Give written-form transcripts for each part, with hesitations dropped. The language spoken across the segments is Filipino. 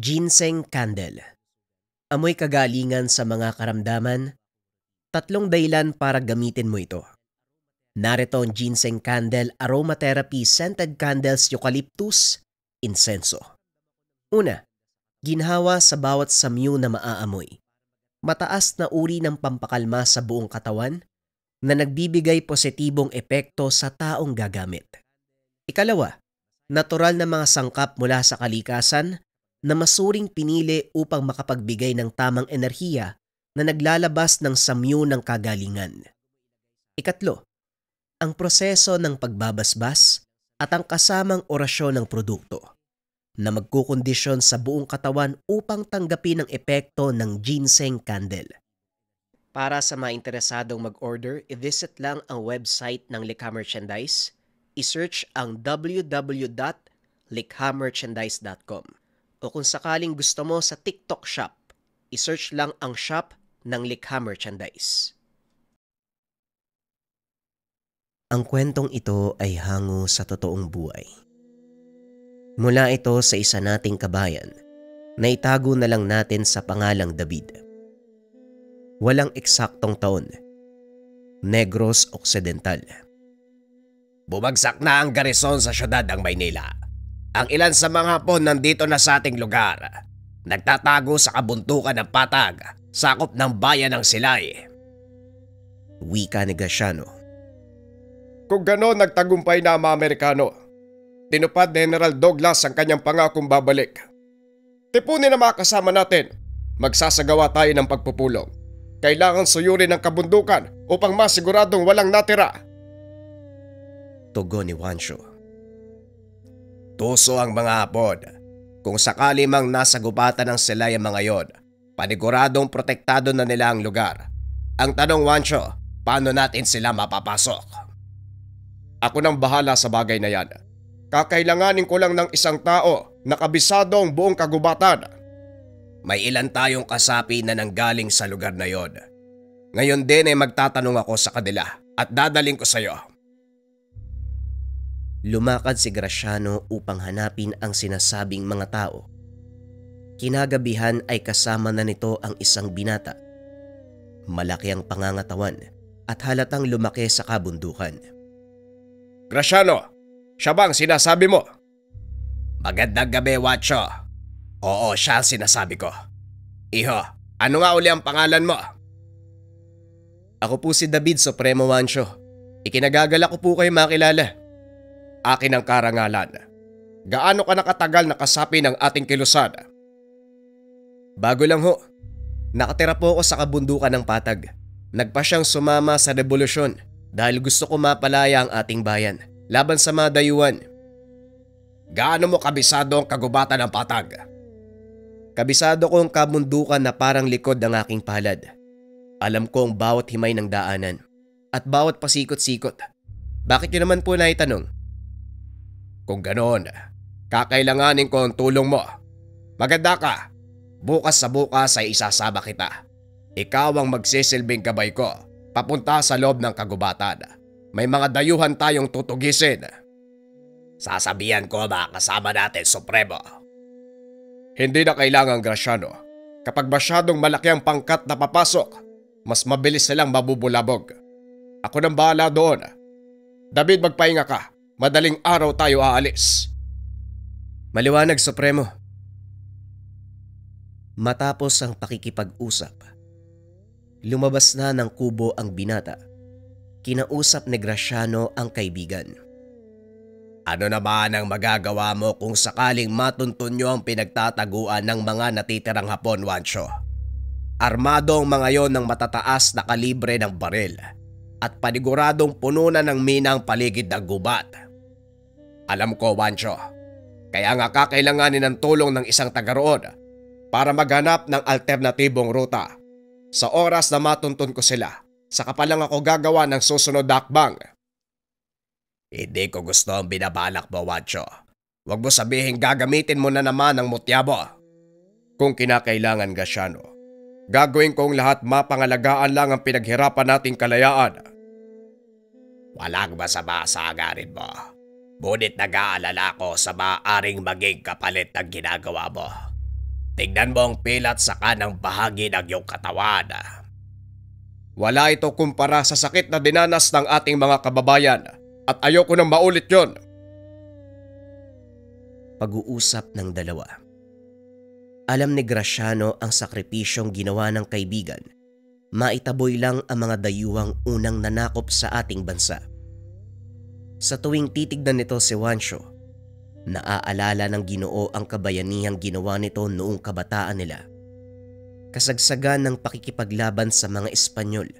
Ginseng Candle. Amoy kagalingan sa mga karamdaman, tatlong dahilan para gamitin mo ito. Narito ang Ginseng Candle Aromatherapy Scented Candles Eucalyptus Incenso. Una, ginhawa sa bawat samyu na maaamoy. Mataas na uri ng pampakalma sa buong katawan na nagbibigay positibong epekto sa taong gagamit. Ikalawa, natural na mga sangkap mula sa kalikasan na masuring pinili upang makapagbigay ng tamang enerhiya na naglalabas ng samyu ng kagalingan. Ikatlo, ang proseso ng pagbabasbas at ang kasamang orasyon ng produkto na magkukondisyon sa buong katawan upang tanggapin ang epekto ng ginseng candle. Para sa mga interesadong mag-order, i-visit lang ang website ng Likha Merchandise. I-search ang www.likhamerchandise.com. O kung sakaling gusto mo sa TikTok shop, i-search lang ang shop ng Likha Merchandise. Ang kwentong ito ay hango sa totoong buhay. Mula ito sa isa nating kabayan na itago na lang natin sa pangalang David. Walang eksaktong taon. Negros Occidental. Bumagsak na ang garison sa syudad ng Maynila. Ang ilan sa mga Hapon nandito na sa ating lugar. Nagtatago sa kabuntukan ng Patag, sakop ng bayan ng Silay. Wika ni Graciano. Kung gano'n nagtagumpay na ang mga Amerikano, tinupad ni General Douglas ang kanyang pangakong babalik. Tipunin na mga kasama natin, magsasagawa tayo ng pagpupulong. Kailangan suyurin ang kabundukan upang masiguradong walang natira. Tugon ni Juancho. Tuso ang mga Hapon. Kung sakali mang nasa gubatan ng Silay ang mga yon, paniguradong protektado na nila ang lugar. Ang tanong, Juancho, paano natin sila mapapasok? Ako nang bahala sa bagay na yan. Kakailanganin ko lang ng isang tao na kabisado ang buong kagubatan. May ilan tayong kasapi na nanggaling sa lugar na yon. Ngayon din ay magtatanong ako sa kanila at dadaling ko sa iyo. Lumakad si Graciano upang hanapin ang sinasabing mga tao. Kinagabihan ay kasama na nito ang isang binata. Malaki ang pangangatawan at halatang lumaki sa kabundukan. Graciano, siya bang sinasabi mo? Magandang gabi, Wacho. Oo, siya ang sinasabi ko. Iho, ano nga uli ang pangalan mo? Ako po si David Supremo Juancho. Ikinagagala ko po kayo makilala. Akin ang karangalan. Gaano ka nakatagal na kasapi ng ating kilusan? Bago lang ho. Nakatira po ako sa kabundukan ng Patag. Nagpa siyang sumama sa revolusyon dahil gusto ko mapalaya ang ating bayan laban sa mga dayuhan. Gaano mo kabisado ang kagubatan ng Patag? Kabisado ko ang kabundukan na parang likod ng aking palad. Alam ko ang bawat himay ng daanan at bawat pasikot-sikot. Bakit niyo naman po naitanong? Kung ganoon, kakailanganin ko ang tulong mo. Maganda ka. Bukas sa bukas ay isasama kita. Ikaw ang magsisilbing gabay ko papunta sa loob ng kagubatan. May mga dayuhan tayong tutugisin. Sasabihan ko mga kasama natin, Supremo. Hindi na kailangan, Graciano. Kapag masyadong malaki ang pangkat na papasok, mas mabilis silang mabubulabog. Ako nang bahala doon. David, magpahinga ka. Madaling araw tayo aalis. Maliwanag, Supremo. Matapos ang pakikipag-usap, lumabas na ng kubo ang binata. Kinausap ni Graciano ang kaibigan. Ano naman ang magagawa mo kung sakaling matuntun nyo ang pinagtataguan ng mga natitirang Hapon, Juancho? Armado ang mga yon ng matataas na kalibre ng baril at paniguradong puno na ng mina ang paligid ng gubat. Alam ko, Juancho, kaya nga kakailanganin ng tulong ng isang taga roon para maghanap ng alternatibong ruta. Sa oras na matuntun ko sila, saka pa lang ako gagawa ng susunod na hakbang. Hindi ko gusto ang binabalak mo, Juancho. Huwag mo sabihin gagamitin mo na naman ang mutyabo. Kung kinakailangan, Graciano, gagawin kong lahat mapangalagaan lang ang pinaghirapan nating kalayaan. Walang masama sa agarin mo. Ngunit nag-aalala ko sa maaaring maging kapalit ng ginagawa mo. Tignan mo ang pilat sa kanang bahagi ng iyong katawan. Wala ito kumpara sa sakit na dinanas ng ating mga kababayan at ayoko nang maulit yon. Pag-uusap ng dalawa. Alam ni Graciano ang sakripisyong ginawa ng kaibigan. Maitaboy lang ang mga dayuhang unang nanakop sa ating bansa. Sa tuwing titignan nito si Juancho, naaalala ng Ginoo ang kabayanihang ginawa nito noong kabataan nila. Kasagsagan ng pakikipaglaban sa mga Espanyol,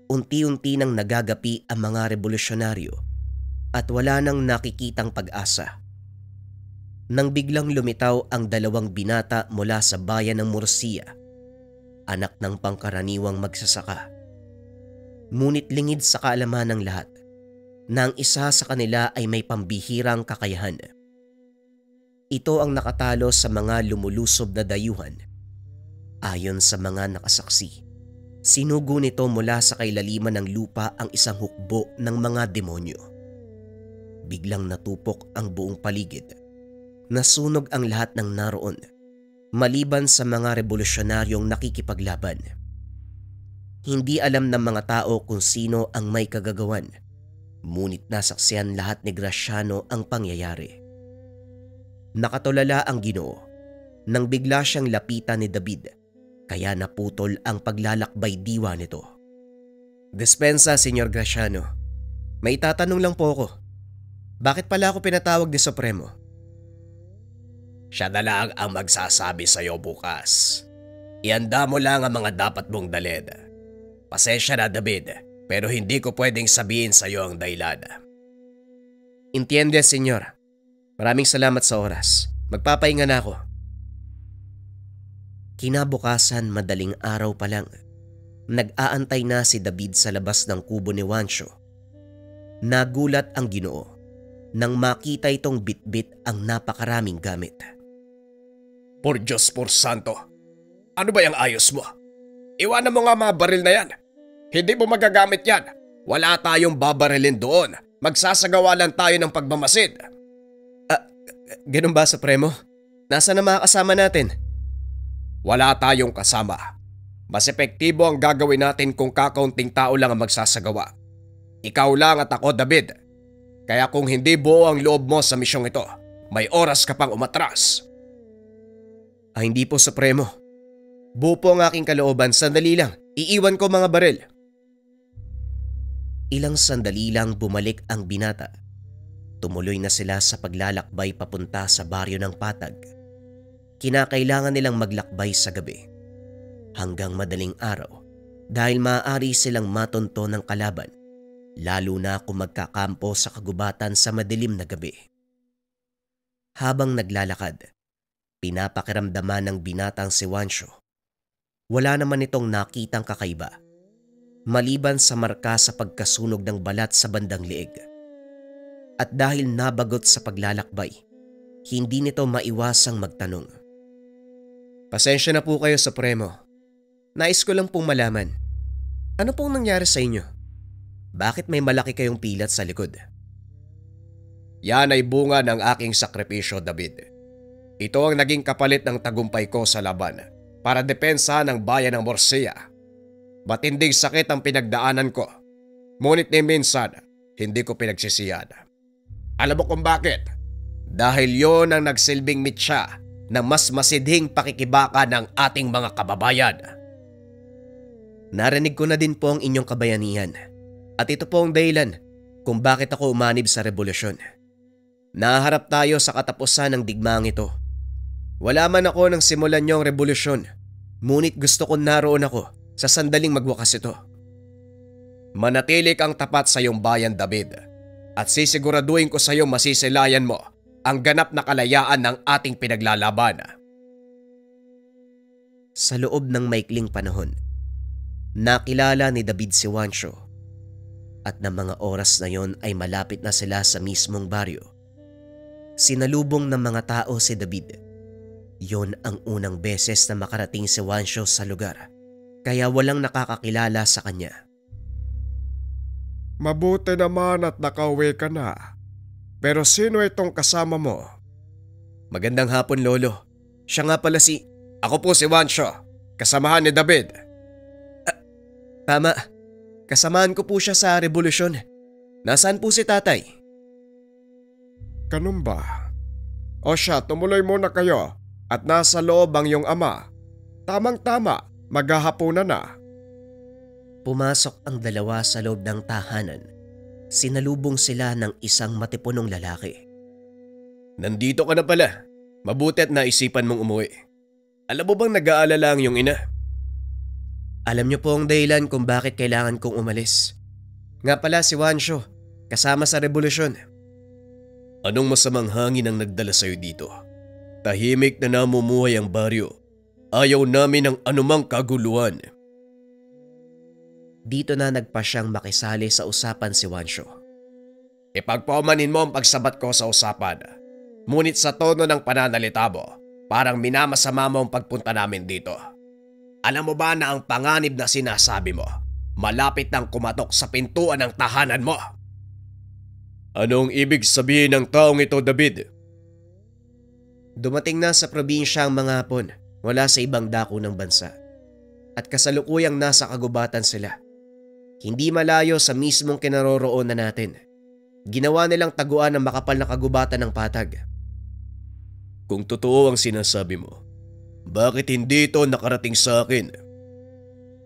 unti-unti nang nagagapi ang mga revolusyonaryo at wala nang nakikitang pag-asa. Nang biglang lumitaw ang 2 binata mula sa bayan ng Murcia, anak ng pangkaraniwang magsasaka. Ngunit lingid sa kaalaman ng lahat na ang isa sa kanila ay may pambihirang kakayahan. Ito ang nakatalo sa mga lumulusob na dayuhan. Ayon sa mga nakasaksi, sinugo nito mula sa kailaliman ng lupa ang isang hukbo ng mga demonyo. Biglang natupok ang buong paligid. Nasunog ang lahat ng naroon, maliban sa mga revolusyonaryong nakikipaglaban. Hindi alam ng mga tao kung sino ang may kagagawan, ngunit nasaksihan lahat ni Graciano ang pangyayari. Nakatulala ang Ginoo nang bigla siyang lapitan ni David, kaya naputol ang paglalakbay diwa nito. Dispensa, Senyor Graciano. May tatanong lang po ako. Bakit pala ako pinatawag ni Supremo? Siya na lang ang magsasabi sa iyo bukas. Ihanda mo lang ang mga dapat mong dalhin. Pasensya na, David, pero hindi ko pwedeng sabihin sa iyo ang dahilan. Entiende, Senyor. Maraming salamat sa oras. Magpapahinga na ako. Kinabukasan, madaling araw pa lang, nag-aantay na si David sa labas ng kubo ni Juancho. Nagulat ang Ginoo nang makita itong bitbit ang napakaraming gamit. Por Diyos por Santo, ano ba yung ayos mo? Iwanan mo nga mga baril na yan. Hindi mo magagamit yan. Wala tayong babarilin doon. Magsasagawa lang tayo ng pagmamasid. Ganun ba, Supremo? Nasaan na mga kasama natin? Wala tayong kasama. Mas epektibo ang gagawin natin kung kakaunting tao lang ang magsasagawa. Ikaw lang at ako, David. Kaya kung hindi buo ang loob mo sa misyong ito, may oras ka pang umatras. Hindi po, Supremo. Buo po ang aking kalooban. Sandali lang. Iiwan ko mga baril. Ilang sandali lang bumalik ang binata. Tumuloy na sila sa paglalakbay papunta sa baryo ng Patag. Kinakailangan nilang maglakbay sa gabi. Hanggang madaling araw dahil maaari silang matunto ng kalaban, lalo na kung magkakampo sa kagubatan sa madilim na gabi. Habang naglalakad, pinapakiramdaman ng binatang si Juancho. Wala naman itong nakitang kakaiba, maliban sa marka sa pagkasunog ng balat sa bandang liig. At dahil nabagot sa paglalakbay, hindi nito maiwasang magtanong. Pasensya na po kayo, Supremo. Nais ko lang pong malaman, ano pong nangyari sa inyo? Bakit may malaki kayong pilat sa likod? Yan ay bunga ng aking sakripisyo, David. Ito ang naging kapalit ng tagumpay ko sa laban para depensa ng bayan ng Murcia. Matinding sakit ang pinagdaanan ko, ngunit ni minsan hindi ko pinagsisiyan. Alam mo kung bakit? Dahil yon ang nagsilbing mitya na mas masidhing pakikibaka ng ating mga kababayan. Narinig ko na din po ang inyong kabayanihan at ito po ang dahilan kung bakit ako umanib sa revolusyon. Naharap tayo sa katapusan ng digmaang ito. Wala man ako nang simulan niyo ang revolusyon, ngunit gusto ko naroon ako sa sandaling magwakas ito. Manatili kang tapat sa iyong bayan, David, at sisiguraduhin ko sa iyo masisilayan mo ang ganap na kalayaan ng ating pinaglalaban. Sa loob ng maikling panahon, nakilala ni David si Juancho at ng mga oras na yon ay malapit na sila sa mismong baryo. Sinalubong ng mga tao si David. Yon ang unang beses na makarating si Juancho sa lugar, kaya walang nakakakilala sa kanya. Mabuti naman at nakauwi ka na. Pero sino itong kasama mo? Magandang hapon, Lolo. Siya nga pala si... Ako po si Juancho, kasamahan ni David. Tama, kasamahan ko po siya sa revolusyon. Nasaan po si tatay? Ganun ba? O siya, tumuloy muna kayo at nasa loob ang iyong ama. Tamang-tama, maghahapunan na. Pumasok ang dalawa sa loob ng tahanan. Sinalubong sila ng isang matipunong lalaki. Nandito ka na pala. Mabuti't naisipan mong umuwi. Alam mo bang nag-aalala ang iyong ina? Alam niyo po ang dahilan kung bakit kailangan kong umalis. Nga pala si Juancho, kasama sa revolusyon. Anong masamang hangin ang nagdala sa'yo dito? Tahimik na namumuhay ang baryo. Ayaw namin ng anumang kaguluhan. Dito na nagpa siyang makisali sa usapan si Juancho. Ipagpaumanin mo ang pagsabat ko sa usapan. Ngunit sa tono ng pananalita mo, parang minamasama mo ang pagpunta namin dito. Alam mo ba na ang panganib na sinasabi mo, malapit nang kumatok sa pintuan ng tahanan mo? Anong ibig sabihin ng taong ito, David? Dumating na sa probinsya ang mga Hapon mula sa ibang dako ng bansa. At kasalukuyang nasa kagubatan sila. Hindi malayo sa mismong kinaroroonan natin. Ginawa nilang taguan ng makapal na kagubatan ng patag. Kung totoo ang sinasabi mo, bakit hindi ito nakarating sa akin?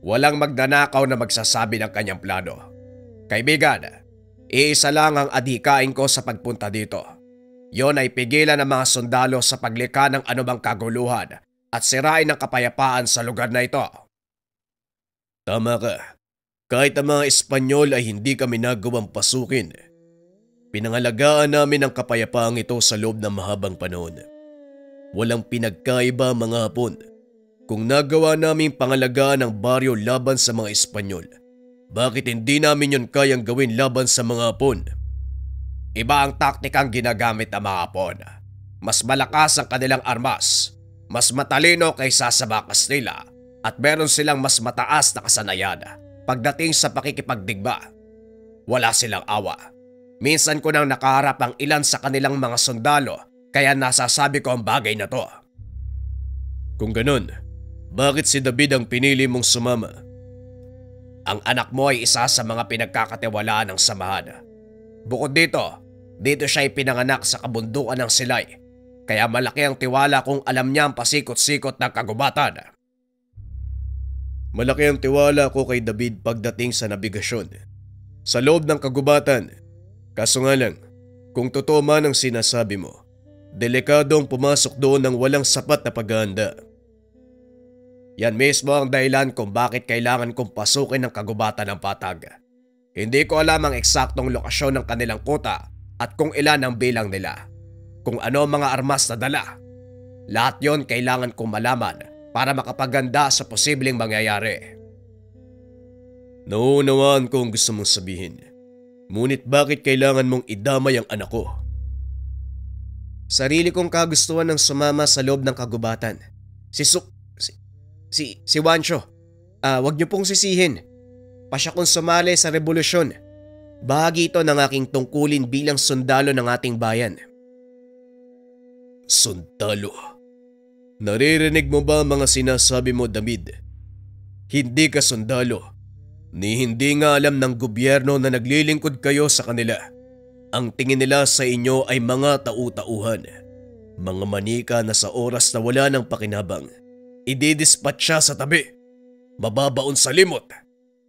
Walang magnanakaw na magsasabi ng kanyang plano. Kaibigan, iisa lang ang adhikain ko sa pagpunta dito. Yon ay pigilan ng mga sundalo sa paglikha ng anumang kaguluhan at sirain ng kapayapaan sa lugar na ito. Tama ka. Kahit ang mga Espanyol ay hindi kami nagawang pasukin. Pinangalagaan namin ang kapayapaang ito sa loob ng mahabang panahon. Walang pinagkaiba mga Hapon. Kung nagawa namin pangalagaan ang baryo laban sa mga Espanyol, bakit hindi namin yon kayang gawin laban sa mga Hapon? Iba ang taktikang ginagamit ng mga Hapon. Mas malakas ang kanilang armas, mas matalino kaysa sa mga Kastila, at meron silang mas mataas na kasanayan pagdating sa pakikipagdigma. Wala silang awa. Minsan ko nang nakaharap ang ilan sa kanilang mga sundalo, kaya nasasabi ko ang bagay na to. Kung ganun, bakit si David ang pinili mong sumama? Ang anak mo ay isa sa mga pinagkakatiwalaan ng samahan. Bukod dito siya ay pinanganak sa kabundukan ng Silay, kaya malaki ang tiwala kung alam niya ang pasikot-sikot ng kagubatan. Malaki ang tiwala ko kay David pagdating sa nabigasyon. Sa loob ng kagubatan. Kaso nga lang, kung totoo man ang sinasabi mo, delikado ang pumasok doon ng walang sapat na paghahanda. Yan mismo ang dahilan kung bakit kailangan kong pasukin ang kagubatan ng patag. Hindi ko alam ang eksaktong lokasyon ng kanilang kuta at kung ilan ang bilang nila. Kung ano ang mga armas na dala. Lahat yon kailangan kong malaman para makapaganda sa posibleng mangyayari. Nauunawaan ko ang gusto mong sabihin. Ngunit bakit kailangan mong idamay ang anak ko? Sarili kong kagustuhan ng sumama sa loob ng kagubatan. Si Juancho, wag niyo pong sisihin. Pasya kong sumali sa revolusyon. Bahagi ito ng aking tungkulin bilang sundalo ng ating bayan. Sundalo? Naririnig mo ba ang mga sinasabi mo, David? Hindi ka sundalo. Ni hindi nga alam ng gobyerno na naglilingkod kayo sa kanila. Ang tingin nila sa inyo ay mga tau-tauhan. Mga manika na sa oras na wala ng pakinabang. Ididispatcha sa tabi. Mababaon sa limot.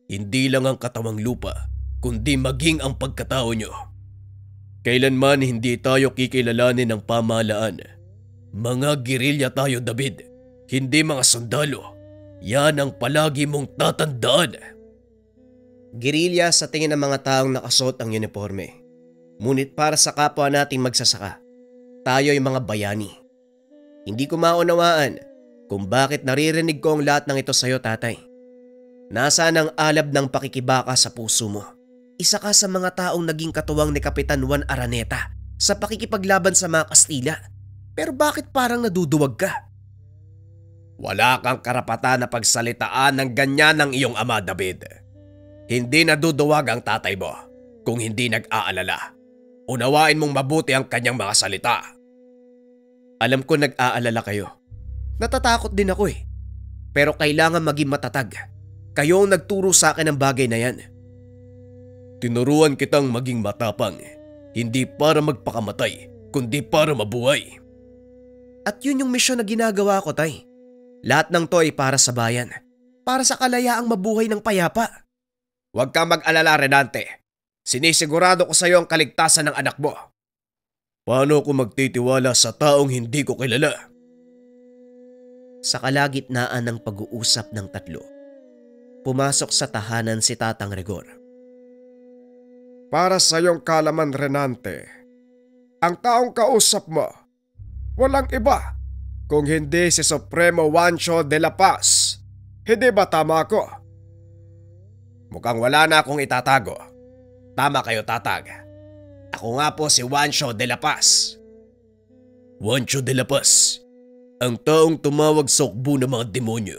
Hindi lang ang katawang lupa, kundi maging ang pagkatao nyo. Kailanman hindi tayo kikilalanin ng pamahalaan. Mga gerilya tayo, David. Hindi mga sundalo. Yan ang palagi mong tatandaan. Gerilya sa tingin ng mga taong nakasuot ang uniforme. Ngunit para sa kapwa nating magsasaka, tayo ay mga bayani. Hindi ko maunawaan kung bakit naririnig ko ang lahat ng ito sa iyo, tatay. Nasaan ang alab ng pakikibaka sa puso mo? Isa ka sa mga taong naging katuwang ni Kapitan Juan Araneta sa pakikipaglaban sa mga Kastila. Pero bakit parang naduduwag ka? Wala kang karapatan na pagsalitaan ng ganyan ng iyong ama, David. Hindi naduduwag ang tatay mo kung hindi nag-aalala. Unawain mong mabuti ang kanyang mga salita. Alam ko nag-aalala kayo. Natatakot din ako eh. Pero kailangan maging matatag. Kayo ang nagturo sa akin ng bagay na yan. Tinuruan kitang maging matapang, hindi para magpakamatay, kundi para mabuhay. At yun yung misyon na ginagawa ko, Tay. Lahat ng to ay para sa bayan. Para sa kalayaang mabuhay ng payapa. Huwag kang mag-alala, Renante. Sinisigurado ko sa iyo ang kaligtasan ng anak mo. Paano ako magtitiwala sa taong hindi ko kilala? Sa kalagitnaan ng pag-uusap ng tatlo, pumasok sa tahanan si Tatang Rigor. Para sa iyong kalaman, Renante, ang taong kausap mo, walang iba kung hindi si Supremo Juancho de la Paz. Hindi ba tama ako? Mukhang wala na akong itatago. Tama kayo, Tatag. Ako nga po si Juancho de la Paz. Juancho de la Paz, ang taong tumawag sa ukbo ng mga demonyo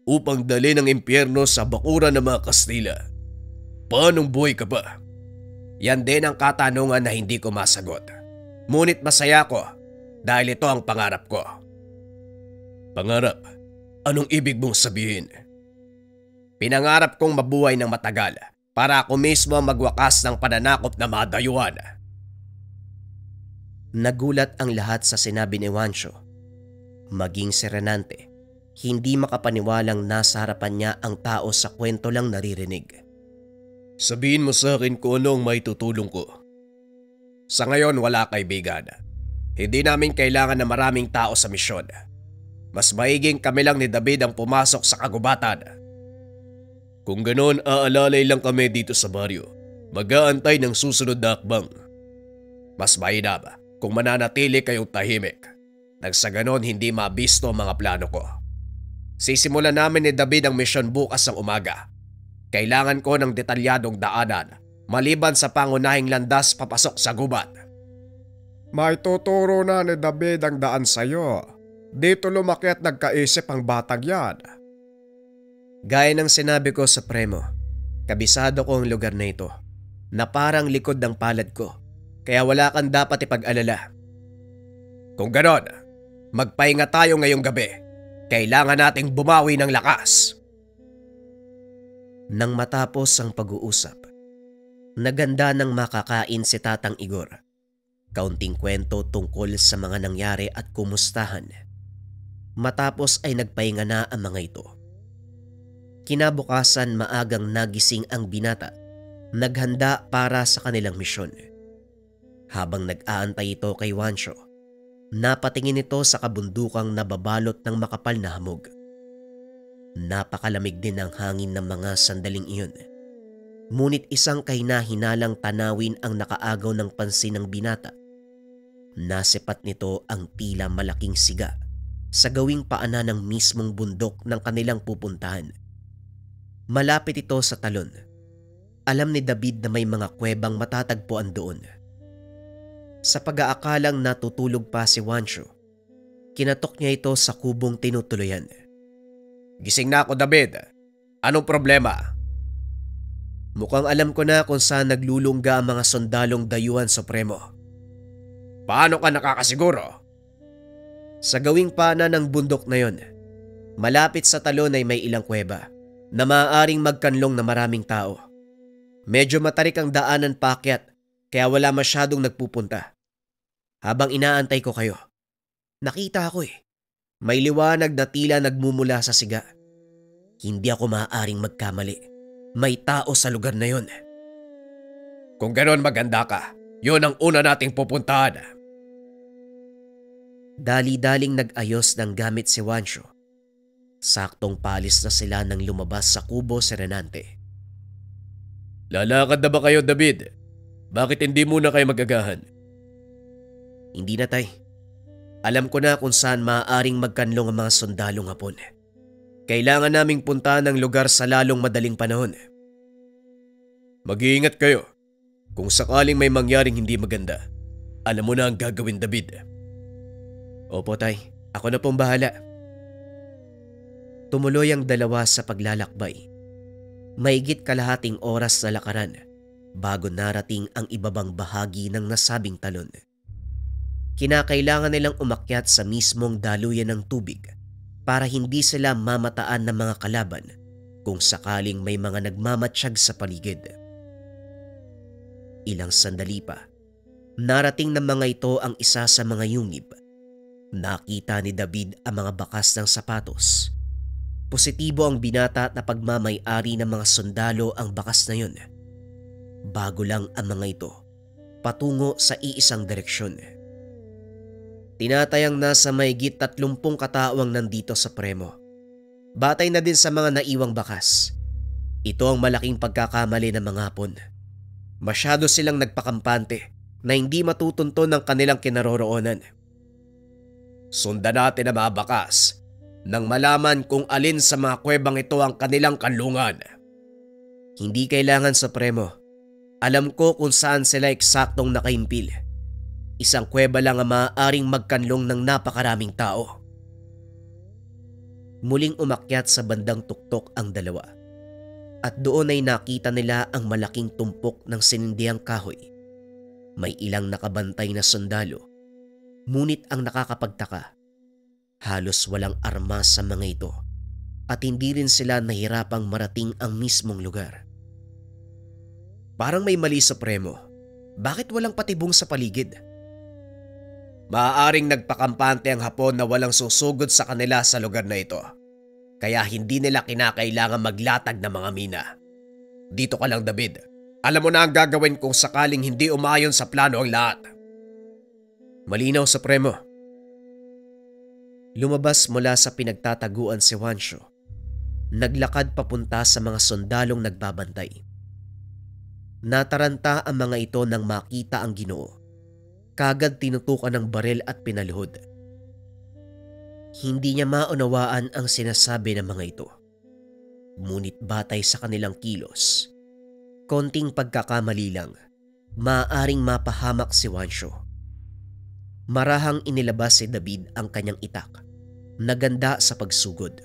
upang dalhin ang impyerno sa bakuran ng mga Kastila. Paanong buhay ka ba? Yan din ang katanungan na hindi ko masagot. Ngunit masaya ko dahil ito ang pangarap ko. Pangarap? Anong ibig mong sabihin? Pinangarap kong mabuhay ng matagal para ako mismo magwakas ng pananakop na mga dayuhan. Nagulat ang lahat sa sinabi ni Juancho. Maging si Renante, hindi makapaniwalang nasa harapan niya ang tao sa kwento lang naririnig. Sabihin mo sa akin kung ano ang maitutulong ko. Sa ngayon wala, kaibigan. Hindi namin kailangan ng maraming tao sa misyon. Mas maiging kami lang ni David ang pumasok sa kagubatan. Kung ganoon, aalalay lang kami dito sa baryo. Mag-aantay ng susunod na akbang. Mas mainam kung mananatili kayong tahimik. Nang sa ganon hindi mabisto ang mga plano ko. Sisimulan namin ni David ang misyon bukas ng umaga. Kailangan ko ng detalyadong daanan maliban sa pangunahing landas papasok sa gubat. May tuturo na ni David ang daan sa'yo. Dito lumaki at nagkaisip ang batang yan. Gaya ng sinabi ko sa Premo, kabisado ko ang lugar na ito na parang likod ng palad ko, kaya wala kang dapat ipag-alala. Kung ganon, magpahinga tayo ngayong gabi. Kailangan nating bumawi ng lakas. Nang matapos ang pag-uusap, naganda ng makakain si Tatang Igor. Kaunting kwento tungkol sa mga nangyari at kumustahan. Matapos ay nagpahinga na ang mga ito. Kinabukasan maagang nagising ang binata, naghanda para sa kanilang misyon. Habang nag-aantay ito kay Juancho, napatingin ito sa kabundukang nababalot ng makapal na hamog. Napakalamig din ang hangin ng mga sandaling iyon. Ngunit isang kahina-hinalang tanawin ang nakaagaw ng pansin ng binata. Nasipat nito ang tila malaking siga sa gawing paanan ng mismong bundok ng kanilang pupuntahan. Malapit ito sa talon. Alam ni David na may mga kuwebang matatagpuan doon. Sa pag-aakalang natutulog pa si Juancho, kinatok niya ito sa kubong tinutuluyan. Gising na ako, David. Anong problema? Mukhang alam ko na kung saan naglulungga ang mga sundalong dayuhan Supremo. Paano ka nakakasiguro? Sa gawing pana ng bundok na yon, malapit sa talon ay may ilang kuweba na maaaring magkanlong na maraming tao. Medyo matarik ang daanan paakyat kaya wala masyadong nagpupunta. Habang inaantay ko kayo, nakita ko may liwanag na tila nagmumula sa siga. Hindi ako maaaring magkamali. May tao sa lugar na yon. Kung ganon, maganda ka. Yun ang una nating pupuntahan. Dali-daling nag-ayos ng gamit si Juancho. Saktong palis na sila nang lumabas sa kubo si Renante. Lalakad na ba kayo, David? Bakit hindi muna kayo magagahan? Hindi na, Tay. Alam ko na kung saan maaaring magkanlong ang mga sundalong Hapon. Kailangan naming puntahan ang lugar sa lalong madaling panahon. Mag-iingat kayo. Kung sakaling may mangyaring hindi maganda, alam mo na ang gagawin, David. Opo, Tay. Ako na pong bahala. Tumuloy ang dalawa sa paglalakbay. Mahigit kalahating oras na lakaran bago narating ang ibabang bahagi ng nasabing talon. Kinakailangan nilang umakyat sa mismong daluyan ng tubig para hindi sila mamataan ng mga kalaban kung sakaling may mga nagmamatsyag sa paligid. Ilang sandali pa, narating ng mga ito ang isa sa mga yungib. Nakita ni David ang mga bakas ng sapatos. Positibo ang binata na pagmamay-ari ng mga sundalo ang bakas na yun. Bago lang ang mga ito, patungo sa iisang direksyon. Tinatayang nasa mahigit 30 katao ang nandito sa premo. Batay na din sa mga naiwang bakas. Ito ang malaking pagkakamali ng mga Hapon. Masyado silang nagpakampante na hindi matutunton ng kanilang kinaroroonan. Sundan natin ang mga bakas nang malaman kung alin sa mga kuwebang ito ang kanilang kanlungan. Hindi kailangan Supremo. Alam ko kung saan sila eksaktong nakaimpil. Isang kuweba lang ang maaaring magkanlong ng napakaraming tao. Muling umakyat sa bandang tuktok ang dalawa. At doon ay nakita nila ang malaking tumpok ng sinindihang kahoy. May ilang nakabantay na sundalo. Ngunit ang nakakapagtaka, halos walang armas sa mga ito at hindi rin sila nahirapang marating ang mismong lugar. Parang may mali Supremo. Bakit walang patibong sa paligid? Maaaring nagpakampante ang Hapon na walang susugod sa kanila sa lugar na ito. Kaya hindi nila kinakailangan maglatag ng mga mina. Dito ka lang David. Alam mo na ang gagawin kung sakaling hindi umayon sa plano ang lahat. Malinaw Supremo. Lumabas mula sa pinagtataguan si Juancho. Naglakad papunta sa mga sundalong nagbabantay. Nataranta ang mga ito nang makita ang Ginoo. Kagad tinutukan ng baril at pinaluhod. Hindi niya maunawaan ang sinasabi ng mga ito. Ngunit batay sa kanilang kilos, konting pagkakamali lang, maaaring mapahamak si Juancho. Marahang inilabas si David ang kanyang itak, naganda sa pagsugod.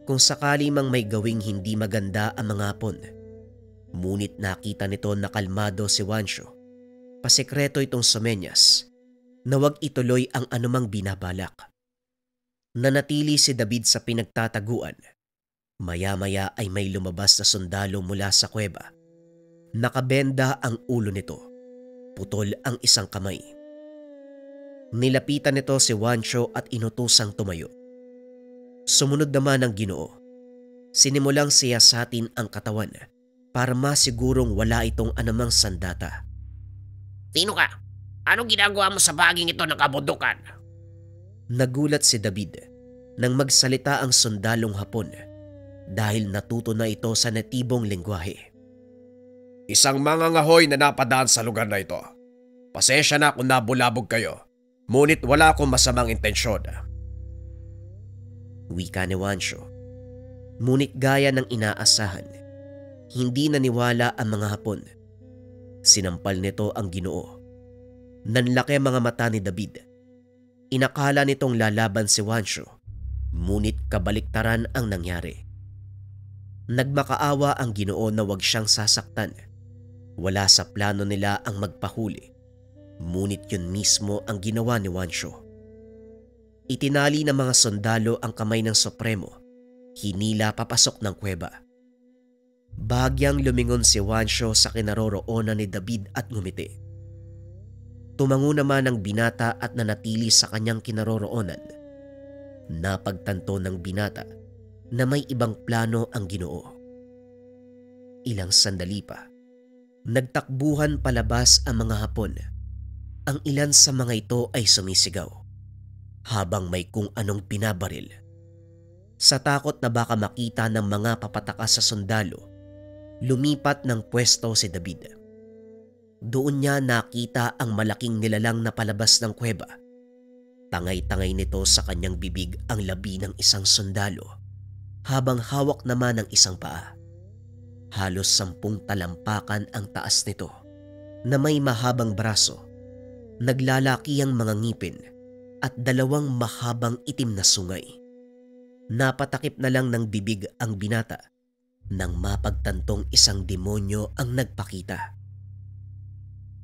Kung sakali mang may gawing hindi maganda ang mga Hapon, ngunit nakita nito na kalmado si Juancho. Pasekreto itong sumenyas na wag ituloy ang anumang binabalak. Nanatili si David sa pinagtataguan. Maya-maya ay may lumabas na sundalo mula sa kuweba. Nakabenda ang ulo nito. Putol ang isang kamay. Nilapitan nito si Juancho at inutusang tumayo. Sumunod naman ang Ginoo. Sinimulang siyasatin ang katawan para masigurong wala itong anumang sandata. Sino ka? Anong ginagawa mo sa baging ito ng kabundukan? Nagulat si David nang magsalita ang sundalong Hapon dahil natuto na ito sa natibong lengguwahe. Isang mangangahoy na napadaan sa lugar na ito. Pasensya na kung nabulabog kayo, ngunit wala akong masamang intensyon. Wika ni Juancho. Ngunit gaya ng inaasahan, hindi naniwala ang mga Hapon. Sinampal nito ang Ginoo. Nanlaki ang mga mata ni David. Inakala nitong lalaban si Juancho, ngunit kabaliktaran ang nangyari. Nagmakaawa ang Ginoo na wag siyang sasaktan. Wala sa plano nila ang magpahuli, ngunit yun mismo ang ginawa ni Juancho. Itinali ng mga sundalo ang kamay ng Supremo, hinila papasok ng kuweba. Bahagyang lumingon si Juancho sa kinaroroonan ni David at ngumiti. Tumango naman ang binata at nanatili sa kanyang kinaroroonan. Napagtanto ng binata na may ibang plano ang Ginoo. Ilang sandali pa, nagtakbuhan palabas ang mga Hapon. Ang ilan sa mga ito ay sumisigaw, habang may kung anong pinabaril. Sa takot na baka makita ng mga papatakas sa sundalo, lumipat ng pwesto si David. Doon niya nakita ang malaking nilalang na palabas ng kuweba. Tangay-tangay nito sa kanyang bibig ang labi ng isang sundalo, habang hawak naman ng isang paa. Halos 10 talampakan ang taas nito, na may mahabang braso, naglalakihang mga ngipin, at 2 mahabang itim na sungay. Napatakip na lang ng bibig ang binata nang mapagtantong isang demonyo ang nagpakita.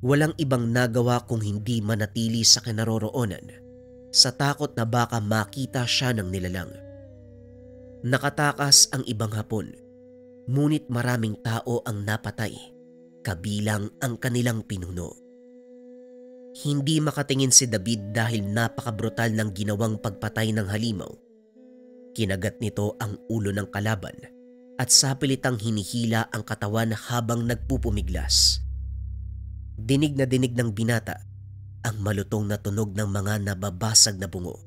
Walang ibang nagawa kung hindi manatili sa kinaroroonan sa takot na baka makita siya ng nilalang. Nakatakas ang ibang Hapon, ngunit maraming tao ang napatay, kabilang ang kanilang pinuno. Hindi makatingin si David dahil napakabrutal ng ginawang pagpatay ng halimaw. Kinagat nito ang ulo ng kalaban at sapilitang hinihila ang katawan habang nagpupumiglas. Dinig na dinig ng binata ang malutong na tunog ng mga nababasag na bungo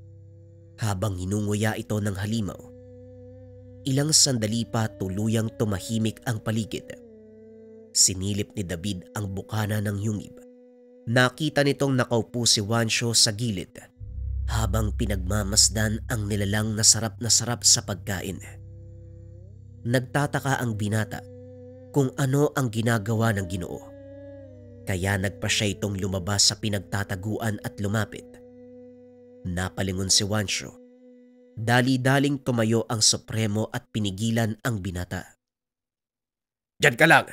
habang hinunguya ito ng halimaw. Ilang sandali pa tuluyang tumahimik ang paligid. Sinilip ni David ang bukana ng yungib. Nakita nitong nakaupo si Juancho sa gilid habang pinagmamasdan ang nilalang na sarap sa pagkain. Nagtataka ang binata kung ano ang ginagawa ng Ginoo. Kaya nagpa siya itong lumabas sa pinagtataguan at lumapit. Napalingon si Juancho. Dali-daling tumayo ang Supremo at pinigilan ang binata. Diyan ka lang.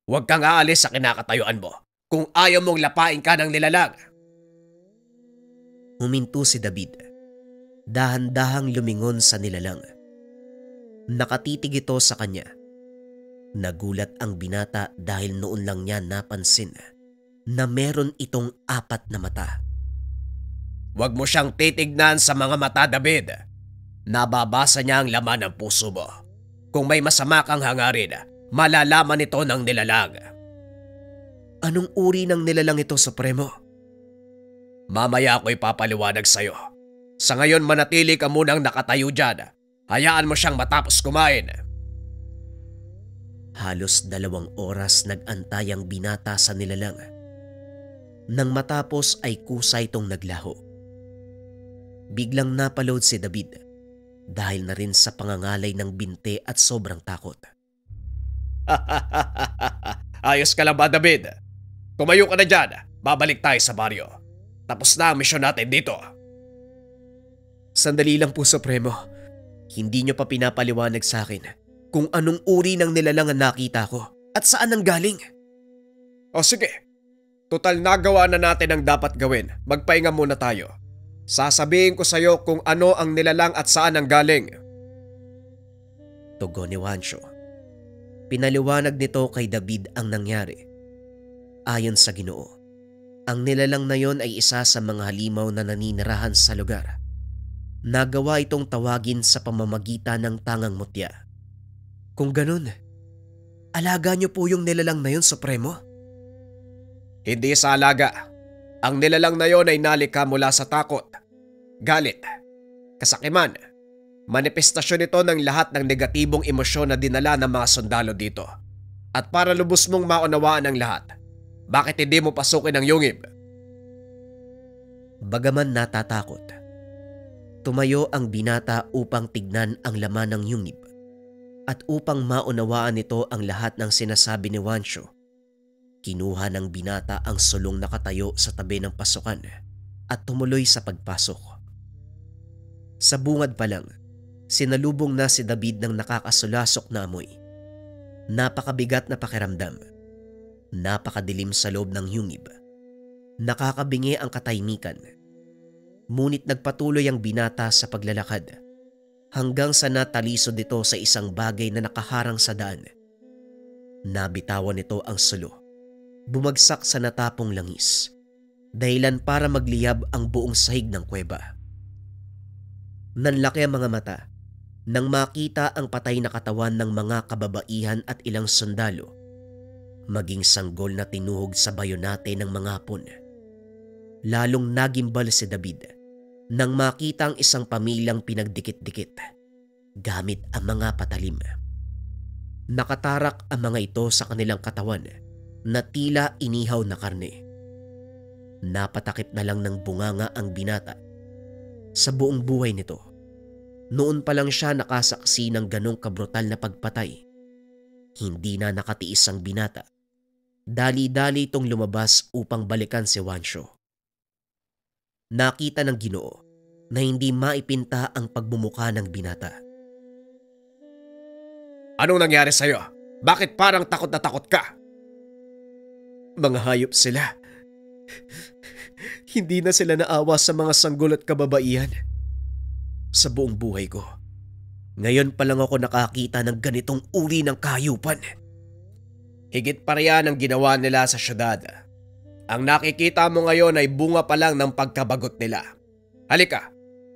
Huwag kang aalis sa kinakatayuan mo kung ayaw mong lapain ka ng nilalang. Huminto si David. Dahan-dahang lumingon sa nilalang. Nakatitig ito sa kanya. Nagulat ang binata dahil noon lang niya napansin na meron itong 4 na mata. Huwag mo siyang titignan sa mga mata, David. Nababasa niya ang laman ng puso mo. Kung may masama kang hangarin, malalaman ito ng nilalang. Anong uri ng nilalang ito, Supremo? Mamaya ako'y papaliwanag sa'yo. Sa ngayon manatili ka munang nakatayo dyan. Hayaan mo siyang matapos kumain. Halos 2 oras nag-antay ang binata sa nilalang. Nang matapos ay kusa itong naglaho. Biglang napalood si David dahil na rin sa pangangalay ng binte at sobrang takot. Ayos ka lang ba, David? Tumayo ka na dyan. Babalik tayo sa baryo. Tapos na ang misyon natin dito. Sandali lang po, Supremo. Hindi niyo pa pinapaliwanag sa akin kung anong uri ng nilalang ang nakita ko at saan ang galing. O sige, total nagawa na natin ang dapat gawin. Magpahinga muna tayo. Sasabihin ko sa'yo kung ano ang nilalang at saan ang galing. Tugon ni Juancho. Pinaliwanag nito kay David ang nangyari. Ayon sa Ginoo, ang nilalang na yon ay isa sa mga halimaw na naninirahan sa lugar. Nagawa itong tawagin sa pamamagitan ng tangang mutya. Kung ganun, alaga niyo po yung nilalang na yon, Supremo? Hindi sa alaga. Ang nilalang na yon ay nalika mula sa takot, galit, kasakiman. Manifestasyon ito ng lahat ng negatibong emosyon na dinala ng mga sundalo dito. At para lubos mong maunawaan ang lahat, bakit hindi mo pasukin ang yungib? Bagaman natatakot, tumayo ang binata upang tignan ang laman ng yungib at upang maunawaan nito ang lahat ng sinasabi ni Juancho. Kinuha ng binata ang sulong nakatayo sa tabi ng pasukan at tumuloy sa pagpasok. Sa bungad pa lang, sinalubong na si David ng nakakasulasok na amoy. Napakabigat na pakiramdam. Napakadilim sa loob ng yungib. Nakakabingi ang katahimikan. Ngunit nagpatuloy ang binata sa paglalakad hanggang sa natalisod ito sa isang bagay na nakaharang sa daan. Nabitawan nito ang sulo. Bumagsak sa natapong langis, dahilan para magliyab ang buong sahig ng kuweba. Nanlaki ang mga mata nang makita ang patay na katawan ng mga kababaihan at ilang sundalo, maging sanggol na tinuhog sa bayonate ng mga Hapon. Lalong nagimbal si David nang makita ang isang pamilyang pinagdikit-dikit gamit ang mga patalim. Nakatarak ang mga ito sa kanilang katawan na tila inihaw na karne. Napatakip na lang ng bunganga ang binata. Sa buong buhay nito, noon pa lang siya nakasaksi ng ganong kabrutal na pagpatay. Hindi na nakatiis ang binata. Dali-dali itong lumabas upang balikan si Juancho. Nakita ng Ginoo na hindi maipinta ang pagmumukha ng binata. Anong nangyari sa'yo? Bakit parang takot na takot ka? Mga hayop sila. Hindi na sila naawa sa mga sanggol at kababaihan. Sa buong buhay ko, Ngayon pa lang ako nakakita ng ganitong uri ng kahayupan. Higit pa riyan ang ginawa nila sa syudad. Ang nakikita mo ngayon ay bunga pa lang ng pagkabagot nila. Halika,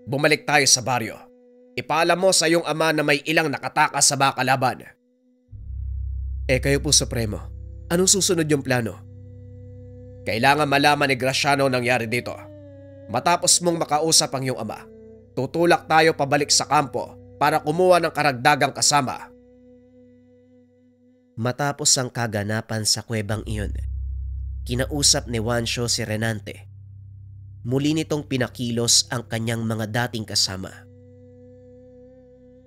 bumalik tayo sa baryo. Ipaalam mo sa iyong ama na may ilang nakatakas sa mga kalaban. Kayo po, Supremo. Anong susunod yung plano? Kailangan malaman ni Graciano ang nangyari dito. Matapos mong makausap ang iyong ama, tutulak tayo pabalik sa kampo para kumuha ng karagdagang kasama. Matapos ang kaganapan sa kuwebang iyon, kinausap ni Juancho si Renante. Muli nitong pinakilos ang kanyang mga dating kasama.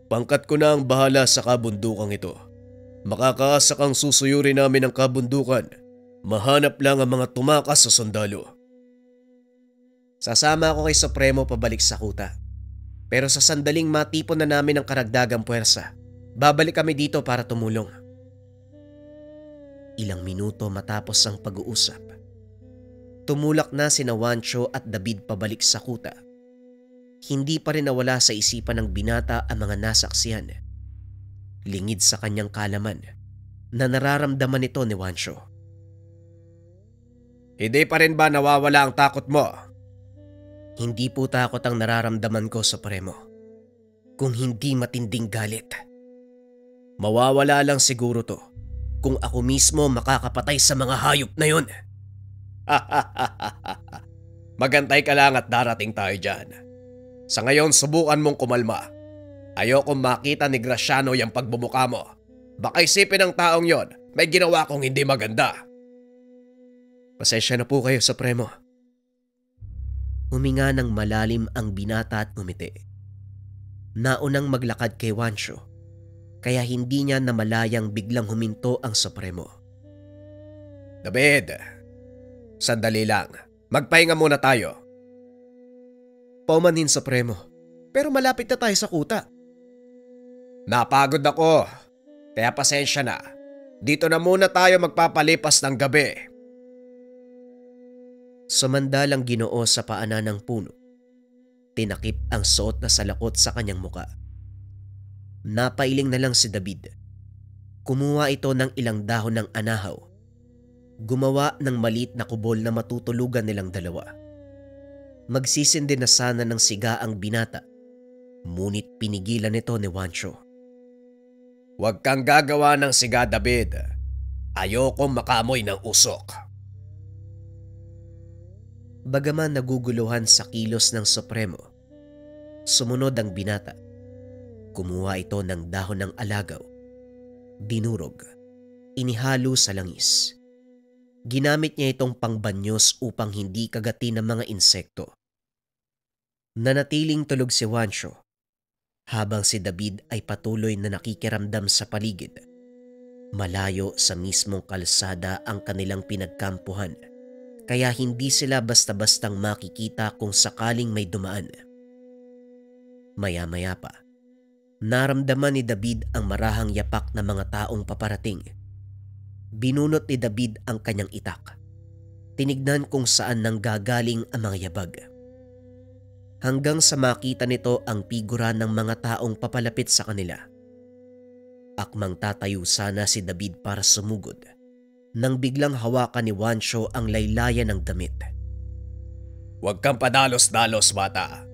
Pangkat ko na ang bahala sa kabundukang ito. Makakaasa kang susuyurin namin ang kabundukan. Mahanap lang ang mga tumakas sa sundalo. Sasama ako kay Supremo pabalik sa kuta. Pero sa sandaling matipon na namin ang karagdagang puwersa, babalik kami dito para tumulong. Ilang minuto matapos ang pag-uusap, tumulak na sina Juancho at David pabalik sa kuta. Hindi pa rin nawala sa isipan ng binata ang mga nasaksihan. Lingid sa kanyang kalaman na nararamdaman nito ni Juancho. Hindi pa rin ba nawawala ang takot mo? Hindi po takot ang nararamdaman ko, Supremo. Kung hindi matinding galit. Mawawala lang siguro to kung ako mismo makakapatay sa mga hayop na yon. Magantay ka lang at darating tayo dyan. Sa ngayon, subukan mong kumalma. Ayokong makita ni Graciano yung pagbumuka mo. Baka isipin ng taong yon, may ginawa kong hindi maganda. Pasensya na po kayo, Supremo. Huminga ng malalim ang binata at ngumiti. Naunang maglakad kay Juancho, kaya hindi niya namalayang biglang huminto ang Supremo. David, sandali lang. Magpahinga muna tayo. Paumanhin, Supremo. Pero malapit na tayo sa kuta. Napagod ako, kaya pasensya na. Dito na muna tayo magpapalipas ng gabi. Sumandalang Ginoo sa paanan ng puno. Tinakip ang suot na salakot sa kanyang muka. Napailing na lang si David. Kumuha ito ng ilang dahon ng anahaw. Gumawa ng maliit na kubol na matutulugan nilang dalawa. Magsisindi na sana ng siga ang binata, ngunit pinigilan nito ni Juancho. Huwag kang gagawa ng siga, David. Ayokong makamoy ng usok. Bagaman naguguluhan sa kilos ng Supremo, sumunod ang binata. Kumuha ito ng dahon ng alagaw. Dinurog. Inihalo sa langis. Ginamit niya itong pangbanyos upang hindi kagati ng mga insekto. Nanatiling tulog si Juancho habang si David ay patuloy na nakikiramdam sa paligid. Malayo sa mismong kalsada ang kanilang pinagkampuhan. Kaya hindi sila basta-bastang makikita kung sakaling may dumaan. Maya-maya pa, naramdaman ni David ang marahang yapak ng mga taong paparating. Binunot ni David ang kanyang itak. Tinignan kung saan nanggagaling ang mga yabag. Hanggang sa makita nito ang figura ng mga taong papalapit sa kanila. Akmang tatayo sana si David para sumugod, nang biglang hawakan ni Juancho ang laylayan ng damit. Huwag kang padalos-dalos, bata.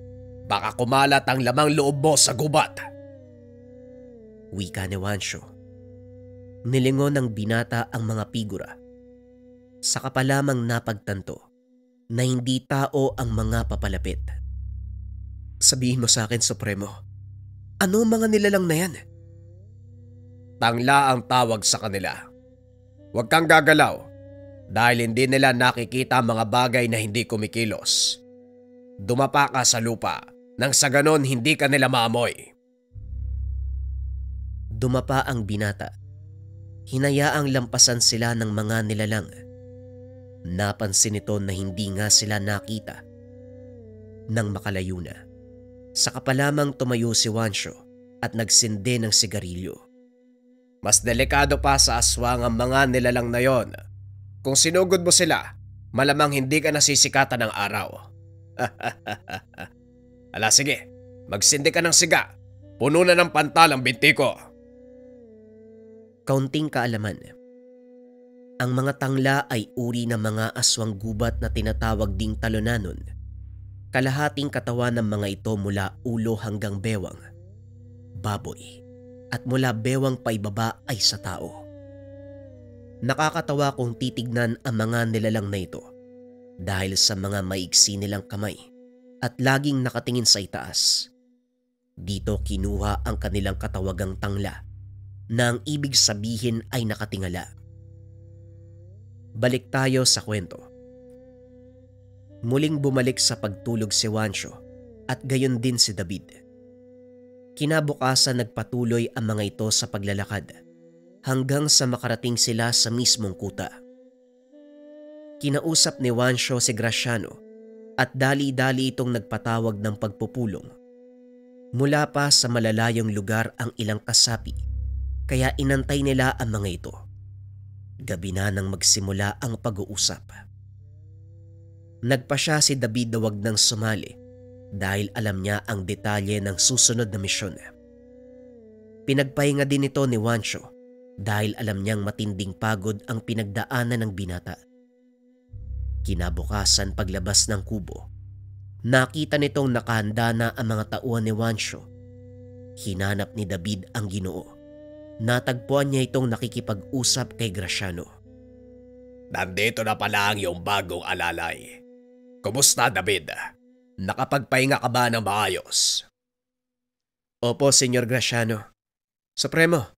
Baka kumalat ang lamang loob mo sa gubat. Wika ni Juancho. Nilingon ng binata ang mga figura. Saka pa lamang napagtanto na hindi tao ang mga papalapit. Sabihin mo sa akin, Supremo, ano mga nilalang na yan? Tangla ang tawag sa kanila. Huwag kang gagalaw dahil hindi nila nakikita mga bagay na hindi kumikilos. Dumapa ka sa lupa nang sa ganon hindi ka nila maamoy. Dumapa ang binata. Hinayaang lampasan sila ng mga nilalang. Napansin nito na hindi nga sila nakita. Nang makalayo na, saka pa lamang tumayo si Juancho at nagsindi ng sigarilyo. Mas delikado pa sa aswang ang mga nilalang na yon. Kung sinugod mo sila, malamang hindi ka nasisikatan ng araw. Ala sige, magsindi ka ng siga Puno na ng pantal ang binti ko. Kaunting kaalaman. Ang mga tangla ay uri ng mga aswang gubat na tinatawag ding talonanon. Kalahating katawan ng mga ito mula ulo hanggang bewang, baboy, at mula bewang paibaba ay sa tao. Nakakatawa kung titignan ang mga nilalang na ito dahil sa mga maigsi nilang kamay at laging nakatingin sa itaas. Dito kinuha ang kanilang katawagang tangla na ang ibig sabihin ay nakatingala. Balik tayo sa kwento. Muling bumalik sa pagtulog si Juancho at gayon din si David. Kinabukasan nagpatuloy ang mga ito sa paglalakad hanggang sa makarating sila sa mismong kuta. Kinausap ni Juancho si Graciano at dali-dali itong nagpatawag ng pagpupulong. Mula pa sa malalayong lugar ang ilang kasapi kaya inantay nila ang mga ito. Gabi na nang magsimula ang pag-uusap. Nagpasya si David na wag nang sumali dahil alam niya ang detalye ng susunod na misyon. Pinagpahinga din ito ni Juancho dahil alam niyang matinding pagod ang pinagdaanan ng binata. Kinabukasan paglabas ng kubo, nakita nitong nakahanda na ang mga tauhan ni Juancho. Hinanap ni David ang Ginoo. Natagpuan niya itong nakikipag-usap kay Graciano. Nandito na pala ang iyong bagong alalay. Kumusta, David? Nakapagpahinga ka ba ng maayos? Opo, Senyor Graciano. Supremo,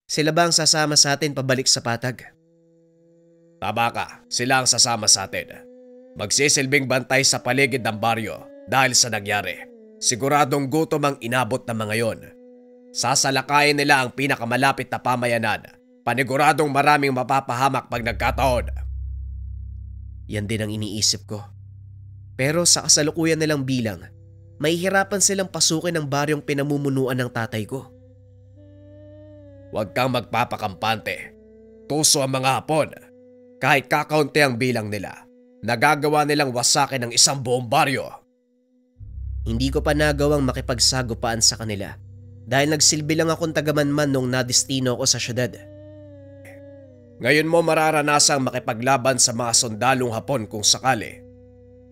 sila ba ang sasama sa atin pabalik sa patag? Tama ka, sila ang sasama sa atin. Magsisilbing bantay sa paligid ng baryo dahil sa nangyari. Siguradong gutom ang inabot ng mga yon. Sasalakayin nila ang pinakamalapit na pamayanan. Paniguradong maraming mapapahamak pag nagkataon. Yan din ang iniisip ko. Pero sa kasalukuyan nilang bilang, mahihirapan silang pasukin ang baryong pinamumunuan ng tatay ko. Huwag kang magpapakampante. Tuso ang mga Hapon. Kahit kakaunti ang bilang nila, nagagawa nilang wasakin ng isang buong baryo. Hindi ko pa nagawang makipagsagupaan sa kanila dahil nagsilbi lang akong tagamanman nung nadistino ko sa syudad. Ngayon mo mararanasang makipaglaban sa mga sundalong Hapon kung sakali.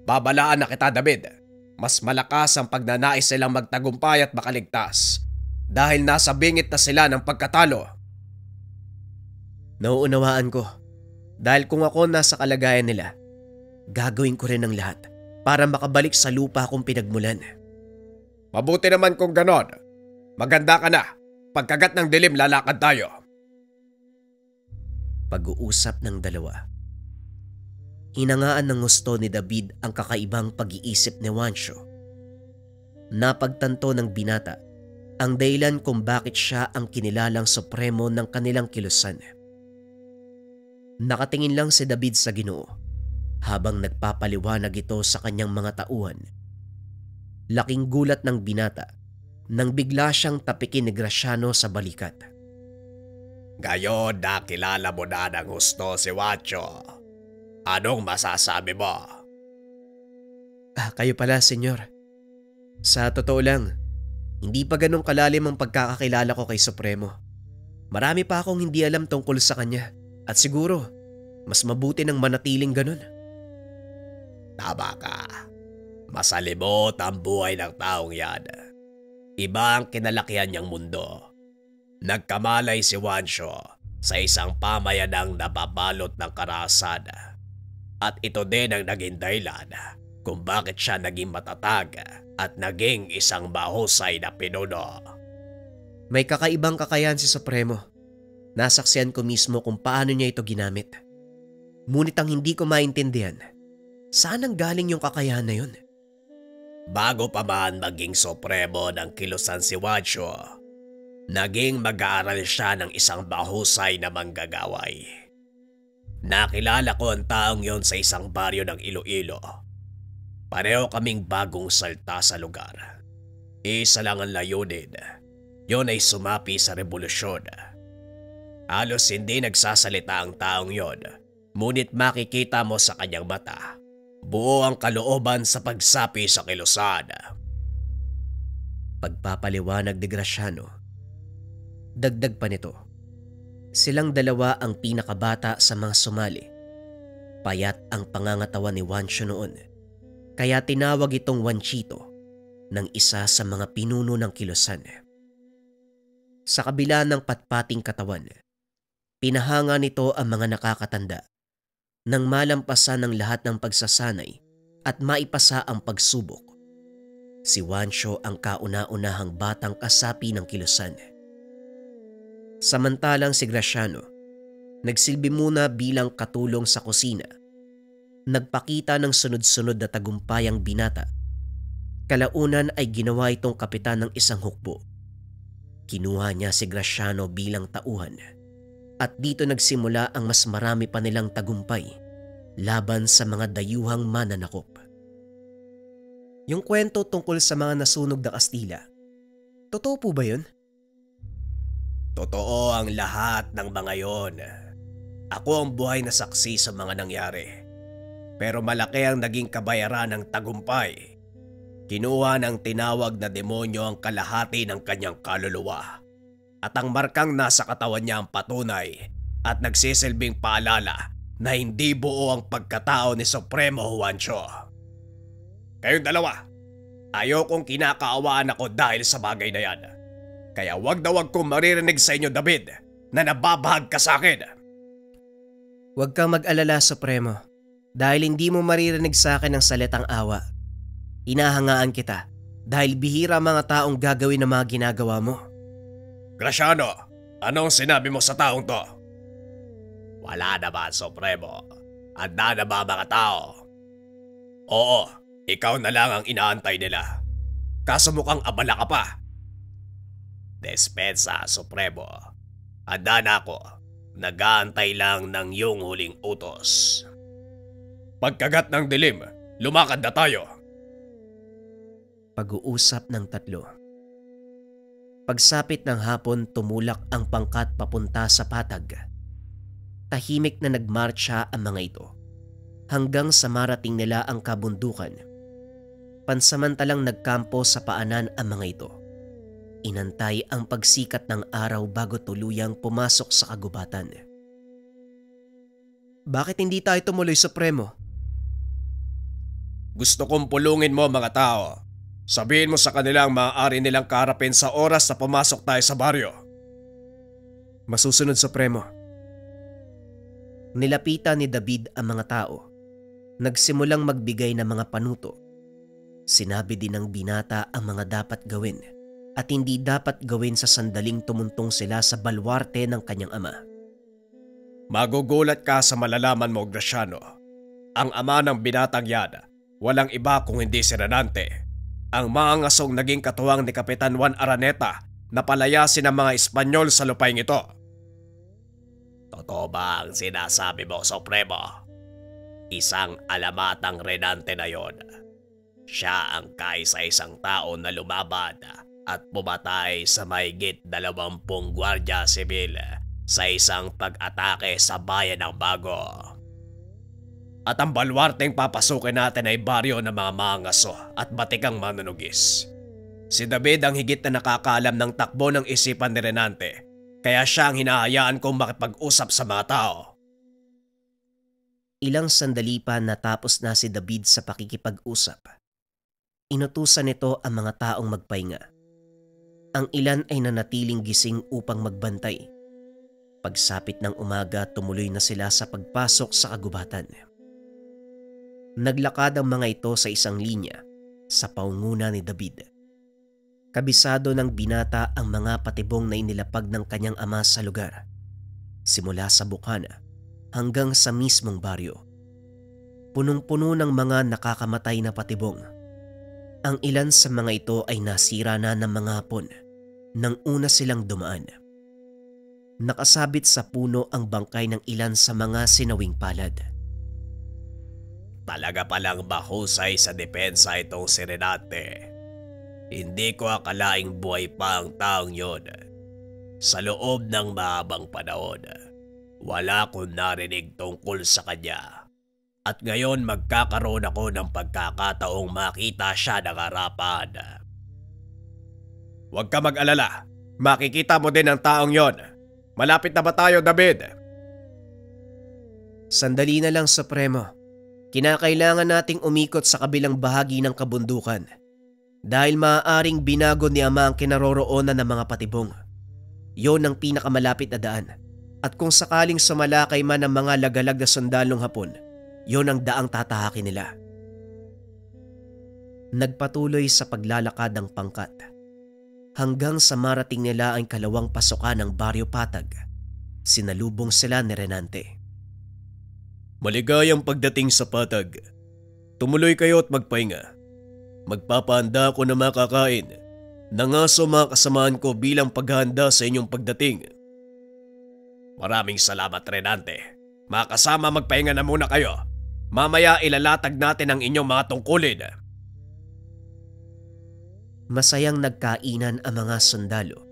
Babalaan na kita, David. Mas malakas ang pagnanais silang magtagumpay at makaligtas dahil nasa bingit na sila ng pagkatalo. Nauunawaan ko. Dahil kung ako nasa kalagayan nila, gagawin ko rin ang lahat para makabalik sa lupa kong pinagmulan. Mabuti naman kung ganon. Maganda ka na. Pagkagat ng dilim, lalakad tayo. Pag-uusap ng dalawa. Hinangaan ng gusto ni David ang kakaibang pag-iisip ni Juancho. Napagtanto ng binata ang dahilan kung bakit siya ang kinilalang supremo ng kanilang kilusan. Nakatingin lang si David sa Ginoo habang nagpapaliwanag ito sa kanyang mga tauhan. Laking gulat ng binata nang bigla siyang tapikin ni Graciano sa balikat. Ngayon nakilala mo na ng gusto si Juancho. Anong masasabi mo? Kayo pala, senyor. Sa totoo lang, hindi pa ganun kalalim ang pagkakakilala ko kay Supremo. Marami pa akong hindi alam tungkol sa kanya at siguro mas mabuti nang manatiling ganun. Tama ka. Masalimot ang buhay ng taong yan. Iba ang kinalakihan niyang mundo. Nagkamalay si Juancho sa isang pamayanang nababalot ng karahasan. At ito din ang naging dahilan kung bakit siya naging matatag at naging isang mahusay na pinuno. May kakaibang kakayahan si Supremo. Nasaksihan ko mismo kung paano niya ito ginamit. Ngunit ang hindi ko maintindihan, saan ang galing yung kakayahan na yun? Bago pa man maging Supremo ng kilusan si Juancho, naging mag-aaral siya ng isang mahusay na manggagaway. Nakilala ko ang taong yon sa isang baryo ng Iloilo. Pareho kaming bagong salta sa lugar. Isa lang ang layunin. Yon ay sumapi sa revolusyon. Halos hindi nagsasalita ang taong yon, ngunit makikita mo sa kanyang mata. Buo ang kalooban sa pagsapi sa kilusan. Pagpapaliwanag ni Graciano. Dagdag pa nito, silang dalawa ang pinakabata sa mga sumali. Payat ang pangangatawan ni Juancho noon, kaya tinawag itong Juanchito ng isa sa mga pinuno ng kilusan. Sa kabila ng patpating katawan, pinahanga nito ang mga nakakatanda nang malampasan ng lahat ng pagsasanay at maipasa ang pagsubok. Si Juancho ang kauna-unahang batang kasapi ng kilusan. Samantalang si Graciano, nagsilbi muna bilang katulong sa kusina. Nagpakita ng sunod-sunod na tagumpayang binata. Kalaunan ay ginawa itong kapitan ng isang hukbo. Kinuha niya si Graciano bilang tauhan at dito nagsimula ang mas marami pa nilang tagumpay laban sa mga dayuhang mananakop. Yung kwento tungkol sa mga nasunog na Kastila, totoo po ba yun? Totoo ang lahat ng mga yon. Ako ang buhay na saksi sa mga nangyari. Pero malaki ang naging kabayaran ng tagumpay. Kinuha ng tinawag na demonyo ang kalahati ng kanyang kaluluwa. At ang markang nasa katawan niya ang patunay at nagsisilbing paalala na hindi buo ang pagkatao ni Supremo Juancho. Kayong dalawa, ayokong kinakaawaan ako dahil sa bagay na yan. Kaya wag na wag kong maririnig sa inyo, David, na nababahag ka sa akin. Huwag kang mag-alala, Supremo, dahil hindi mo maririnig sa akin ang salitang awa. Hinahangaan kita dahil bihira mga taong gagawin ng mga ginagawa mo. Graciano, anong sinabi mo sa taong to? Wala naman, Supremo. Handa na ba mga tao? Oo, ikaw na lang ang inaantay nila. Kaso mukhang abala ka pa. Despensa, Supremo. Handa na ako. Nag-aantay lang ng iyong huling utos. Pagkagat ng dilim, lumakad na tayo. Pag-uusap ng tatlo. Pagsapit ng hapon, tumulak ang pangkat papunta sa patag. Tahimik na nagmarcha ang mga ito hanggang sa marating nila ang kabundukan. Pansamantalang nagkampo sa paanan ang mga ito. Inantay ang pagsikat ng araw bago tuluyang pumasok sa kagubatan. Bakit hindi tayo tumuloy, Supremo? Gusto kong pulungin mo mga tao. Sabihin mo sa kanilang maaari nilang kaharapin sa oras na pumasok tayo sa baryo. Masusunod, Supremo. Nilapitan ni David ang mga tao. Nagsimulang magbigay ng mga panuto. Sinabi din ng binata ang mga dapat gawin at hindi dapat gawin sa sandaling tumuntong sila sa balwarte ng kanyang ama. Magugulat ka sa malalaman mo, Graciano. Ang ama ng binatang yan, walang iba kung hindi si Renante. Ang maangasong naging katuwang ni Kapitan Juan Araneta na palayasin ang mga Espanyol sa lupaing ito. Totoo ba ang sinasabi mo, Supremo? Isang alamatang Renante na yon. Siya ang kaisa-isang tao na lumaban at pumatay sa mahigit 20 gwardiya sibil sa isang pag-atake sa bayan ng Bago. At ang balwarteng papasukin natin ay baryo ng mga mangaso at batikang manunugis. Si David ang higit na nakakaalam ng takbo ng isipan ni Renante, kaya siya ang hinahayaan kong makipag-usap sa mga tao. Ilang sandali pa natapos na si David sa pakikipag-usap. Inutusan nito ang mga taong magpahinga. Ang ilan ay nanatiling gising upang magbantay. Pagsapit ng umaga, tumuloy na sila sa pagpasok sa kagubatan. Naglakad ang mga ito sa isang linya sa paunguna ni David. Kabisado ng binata ang mga patibong na inilapag ng kanyang ama sa lugar, simula sa bukana hanggang sa mismong baryo. Punong-puno ng mga nakakamatay na patibong. Ang ilan sa mga ito ay nasira na ng mga Hapon nang una silang dumaan. Nakasabit sa puno ang bangkay ng ilan sa mga sinawing palad. Talaga palang mahusay sa depensa itong si Renante. Hindi ko akalaing buhay pa ang taong yon. Sa loob ng mahabang panahon, wala akong narinig tungkol sa kanya. At ngayon magkakaroon ako ng pagkakataong makita siya ng harapan. Huwag ka mag-alala. Makikita mo din ang taong yon. Malapit na ba tayo, David? Sandali na lang, Supremo. Kinakailangan nating umikot sa kabilang bahagi ng kabundukan dahil maaaring binago ni Ama ang kinaroroonan ng mga patibong. Yon ang pinakamalapit na daan. At kung sakaling sumalakay man ang mga lagalag na sundalong Hapon, yon ang daang tatahakin nila. Nagpatuloy sa paglalakad ang pangkat hanggang sa marating nila ang kalawang pasukan ng Baryo Patag. Sinalubong sila ni Renante. Maligayang pagdating sa Patag. Tumuloy kayo at magpahinga. Magpapahanda ako na makakain ng aso mga kasamaan ko bilang paghahanda sa inyong pagdating. Maraming salamat, Renante. Mga kasama, magpahinga na muna kayo. Mamaya ilalatag natin ang inyong mga tungkulin. Masayang nagkainan ang mga sundalo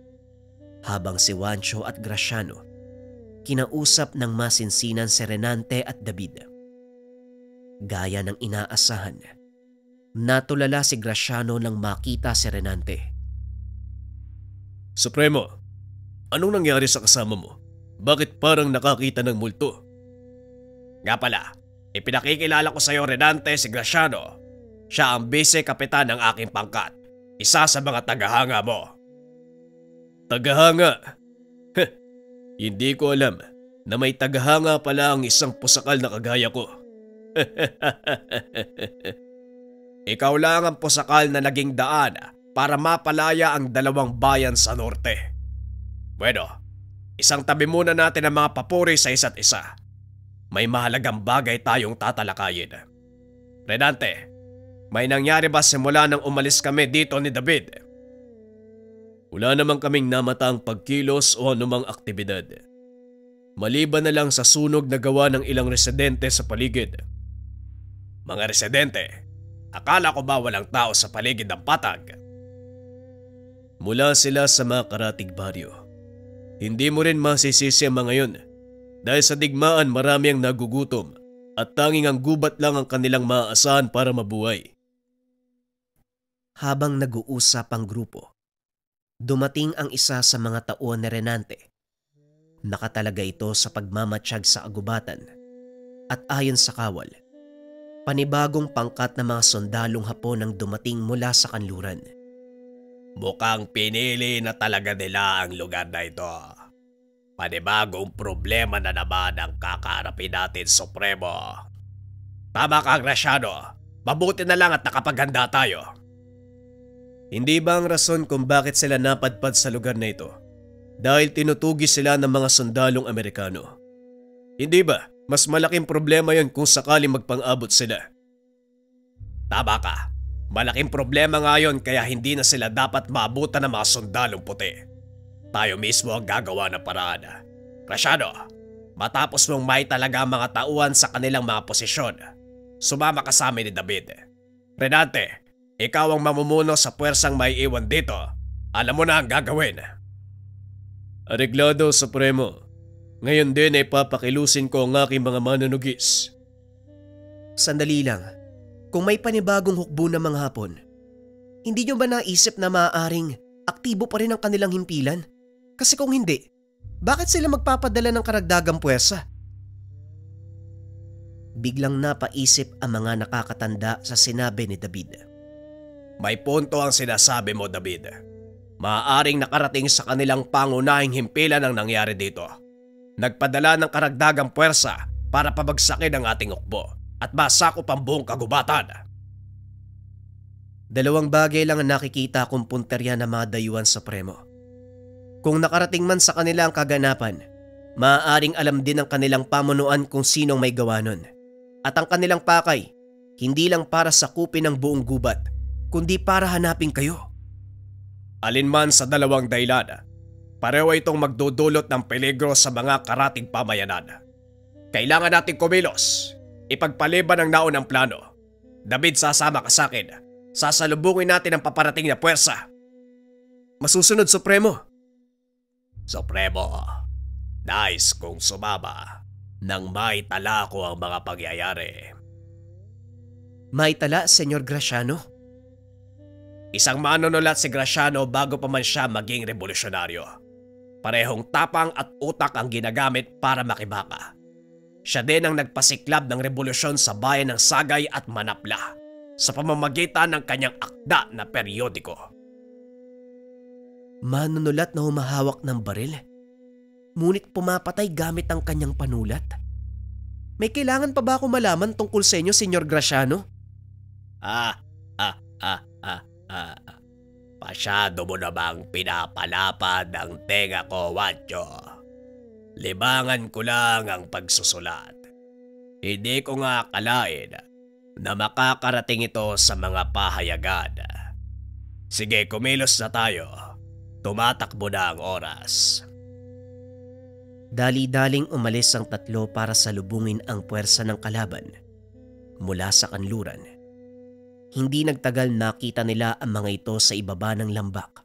habang si Juancho at Graciano kinausap ng masinsinan si Renante at David. Gaya ng inaasahan, natulala si Graciano nang makita si Renante. Supremo, anong nangyari sa kasama mo? Bakit parang nakakita ng multo? Nga pala, ipinakikilala ko sa iyo, Renante, si Graciano. Siya ang vice-kapitan ng aking pangkat. Isa sa mga tagahanga mo. Tagahanga? Hindi ko alam na may tagahanga pala ang isang pusakal na kagaya ko. Ikaw lang ang pusakal na naging daan para mapalaya ang dalawang bayan sa norte. Bueno, isang tabi muna natin ang mga papuri sa isa't isa. May mahalagang bagay tayong tatalakayin. Renante, may nangyari ba simula nang umalis kami dito ni David? Wala namang kaming namataang pagkilos o anumang aktibidad. Maliban na lang sa sunog na gawa ng ilang residente sa paligid. Mga residente, akala ko ba walang tao sa paligid ng Patag? Mula sila sa mga karatig baryo. Hindi mo rin masisisi ang mga yun dahil sa digmaan marami ang nagugutom at tanging ang gubat lang ang kanilang maaasahan para mabuhay. Habang nag-uusap ang grupo, dumating ang isa sa mga tauhan ni Renante. Nakatalaga ito sa pagmamatsyag sa agubatan at ayon sa kawal, panibagong pangkat ng mga sundalong Hapon ang dumating mula sa kanluran. Mukhang pinili na talaga nila ang lugar na ito. Panibagong problema na naman ang kakaharapin natin, Supremo. Tama ka, Graciano. Mabuti na lang at nakapaghanda tayo. Hindi ba ang rason kung bakit sila napadpad sa lugar na ito? Dahil tinutugis sila ng mga sundalong Amerikano. Hindi ba mas malaking problema yon kung sakaling magpang-abot sila? Tama ka. Malaking problema nga yon kaya hindi na sila dapat maabutan ng mga sundalong puti. Tayo mismo ang gagawa ng paraan. Graciano, matapos mong may talaga ang mga tauhan sa kanilang mga posisyon, sumama ka sa amin ni David. Renante, ikaw ang mamumuno sa puwersang may iwan dito. Alam mo na ang gagawin. Areglado, Supremo. Ngayon din ay papakilusin ko ang aking mga manunugis. Sandali lang. Kung may panibagong hukbo ng mga Hapon, hindi nyo ba naisip na maaaring aktibo pa rin ang kanilang himpilan? Kasi kung hindi, bakit sila magpapadala ng karagdagang puwersa? Biglang napaisip ang mga nakakatanda sa sinabi ni David. May punto ang sinasabi mo, David. Maaaring nakarating sa kanilang pangunahing himpilan ang nangyari dito. Nagpadala ng karagdagang puwersa para pabagsakin ang ating hukbo at masakop ang buong kagubatan. Dalawang bagay lang ang nakikita kong punterya ng mga dayuhan, Supremo. Kung nakarating man sa kanila ang kaganapan, maaaring alam din ng kanilang pamunuan kung sinong may gawa nun. At ang kanilang pakay, hindi lang para sakupin ang buong gubat, kundi para hanapin kayo. Alinman sa dalawang dahilan, pareho itong magdudulot ng peligro sa mga karating pamayanan. Kailangan nating kumilos. Ipagpaliban ang naunang plano. David, sasama ka sa akin. Sasalubungin natin ang paparating na puwersa. Masusunod, Supremo. Supremo, nais kong sumama nang maitala ko ang mga pangyayari. Maitala, Senyor Graciano? Isang manunulat si Graciano bago pa man siya maging revolusyonaryo. Parehong tapang at utak ang ginagamit para makibaka. Siya din ang nagpasiklab ng revolusyon sa bayan ng Sagay at Manapla sa pamamagitan ng kanyang akda na periodiko. Manunulat na humahawak ng baril, ngunit pumapatay gamit ang kanyang panulat. May kailangan pa ba ako malaman tungkol sa inyo, Senyor Graciano? Masyado mo namang pinapalapad ang tenga ko, Wancho. Libangan ko lang ang pagsusulat. Hindi ko nga akalain na makakarating ito sa mga pahayagan. Sige, kumilos na tayo. Tumatakbo na ang oras. Dali-daling umalis ang tatlo para salubungin ang puwersa ng kalaban mula sa kanluran. Hindi nagtagal nakita nila ang mga ito sa ibaba ng lambak.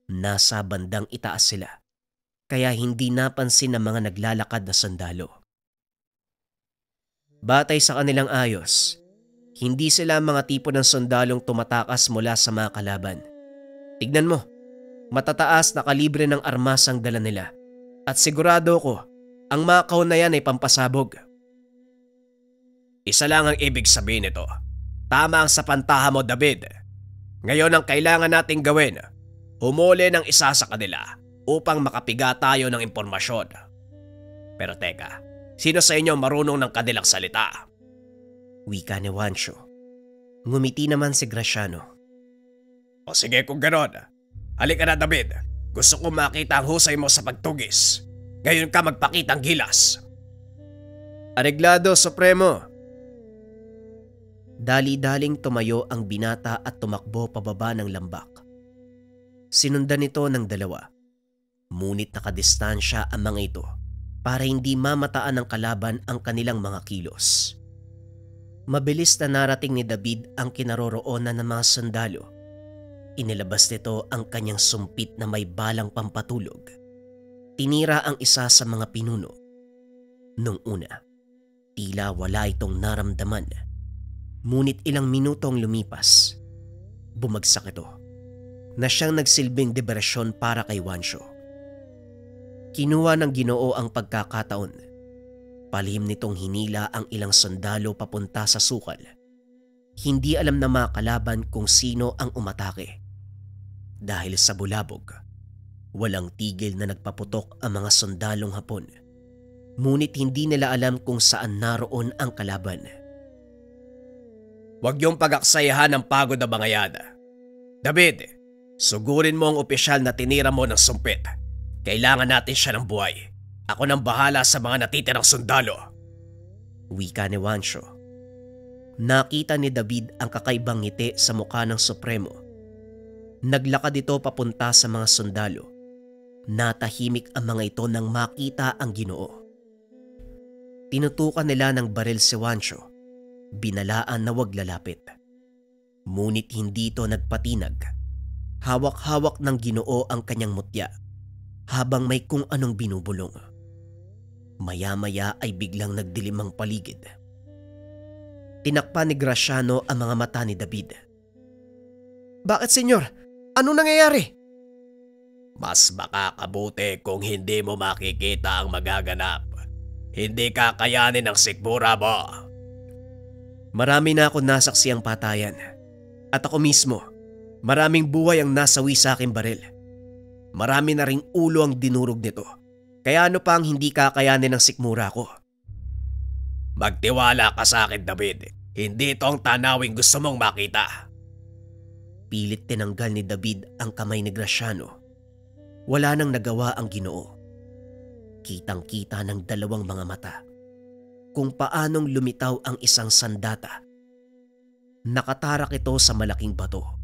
Nasa bandang itaas sila, kaya hindi napansin ng mga naglalakad na sundalo. Batay sa kanilang ayos, hindi sila mga tipo ng sundalong tumatakas mula sa mga kalaban. Tignan mo, matataas na kalibre ng armas ang dala nila. At sigurado ko, ang makaw na yan ay pampasabog. Isa lang ang ibig sabihin nito. Tama ang sapantahan mo, David. Ngayon ang kailangan nating gawin, humuli ng isa sa kanila upang makapiga tayo ng impormasyon. Pero teka, sino sa inyo marunong ng kanilang salita? Wika ni Wancho. Ngumiti naman si Graciano. O sige kung ganon. Halika na, David. Gusto ko makita ang husay mo sa pagtugis. Ngayon ka magpakitang gilas. Areglado, Supremo. Dali-daling tumayo ang binata at tumakbo pababa ng lambak. Sinundan ito ng dalawa. Ngunit nakadistansya ang mga ito para hindi mamataan ng kalaban ang kanilang mga kilos. Mabilis na narating ni David ang kinaroroonan ng mga sundalo. Inilabas nito ang kanyang sumpit na may balang pampatulog. Tinira ang isa sa mga pinuno. Nung una, tila wala itong naramdaman. Ngunit ilang minutong lumipas, bumagsak ito na siyang nagsilbing diversyon para kay Wancho. Kinuha ng Ginoo ang pagkakataon. Palihim nitong hinila ang ilang sundalo papunta sa sukal. Hindi alam na mga kalaban kung sino ang umatake. Dahil sa bulabog, walang tigil na nagpaputok ang mga sundalong Hapon. Ngunit hindi nila alam kung saan naroon ang kalaban. Huwag yung pag-aksayahan ng pagod na mga yan. David, sugurin mo ang opisyal na tinira mo ng sumpit. Kailangan natin siya ng buhay. Ako nang bahala sa mga natitirang sundalo. Wika ni Wancho. Nakita ni David ang kakaibang ngiti sa mukha ng Supremo. Naglakad ito papunta sa mga sundalo. Natahimik ang mga ito nang makita ang Ginoo. Tinutukan nila ng baril si Wancho. Binalaan na wag lalapit. Ngunit hindi ito nagpatinag. Hawak-hawak ng Ginoo ang kanyang mutya habang may kung anong binubulong. Maya-maya ay biglang nagdilim ang paligid. Tinakpan ni Graciano ang mga mata ni David. Bakit, senyor? Ano nangyayari? Mas makakabuti kung hindi mo makikita ang magaganap. Hindi kakayanin ng sikmura mo. Marami na ako nasaksiyang patayan. At ako mismo, maraming buhay ang nasawi sa aking baril. Marami na ring ulo ang dinurog nito. Kaya ano pa ang hindi kakayanin ng sikmura ko? Magtiwala ka sa akin, David. Hindi ito ang tanawing gusto mong makita. Pilit tinanggal ni David ang kamay ni Graciano. Wala nang nagawa ang Ginoo. Kitang-kita ng dalawang mga mata kung paanong lumitaw ang isang sandata. Nakatarak ito sa malaking bato.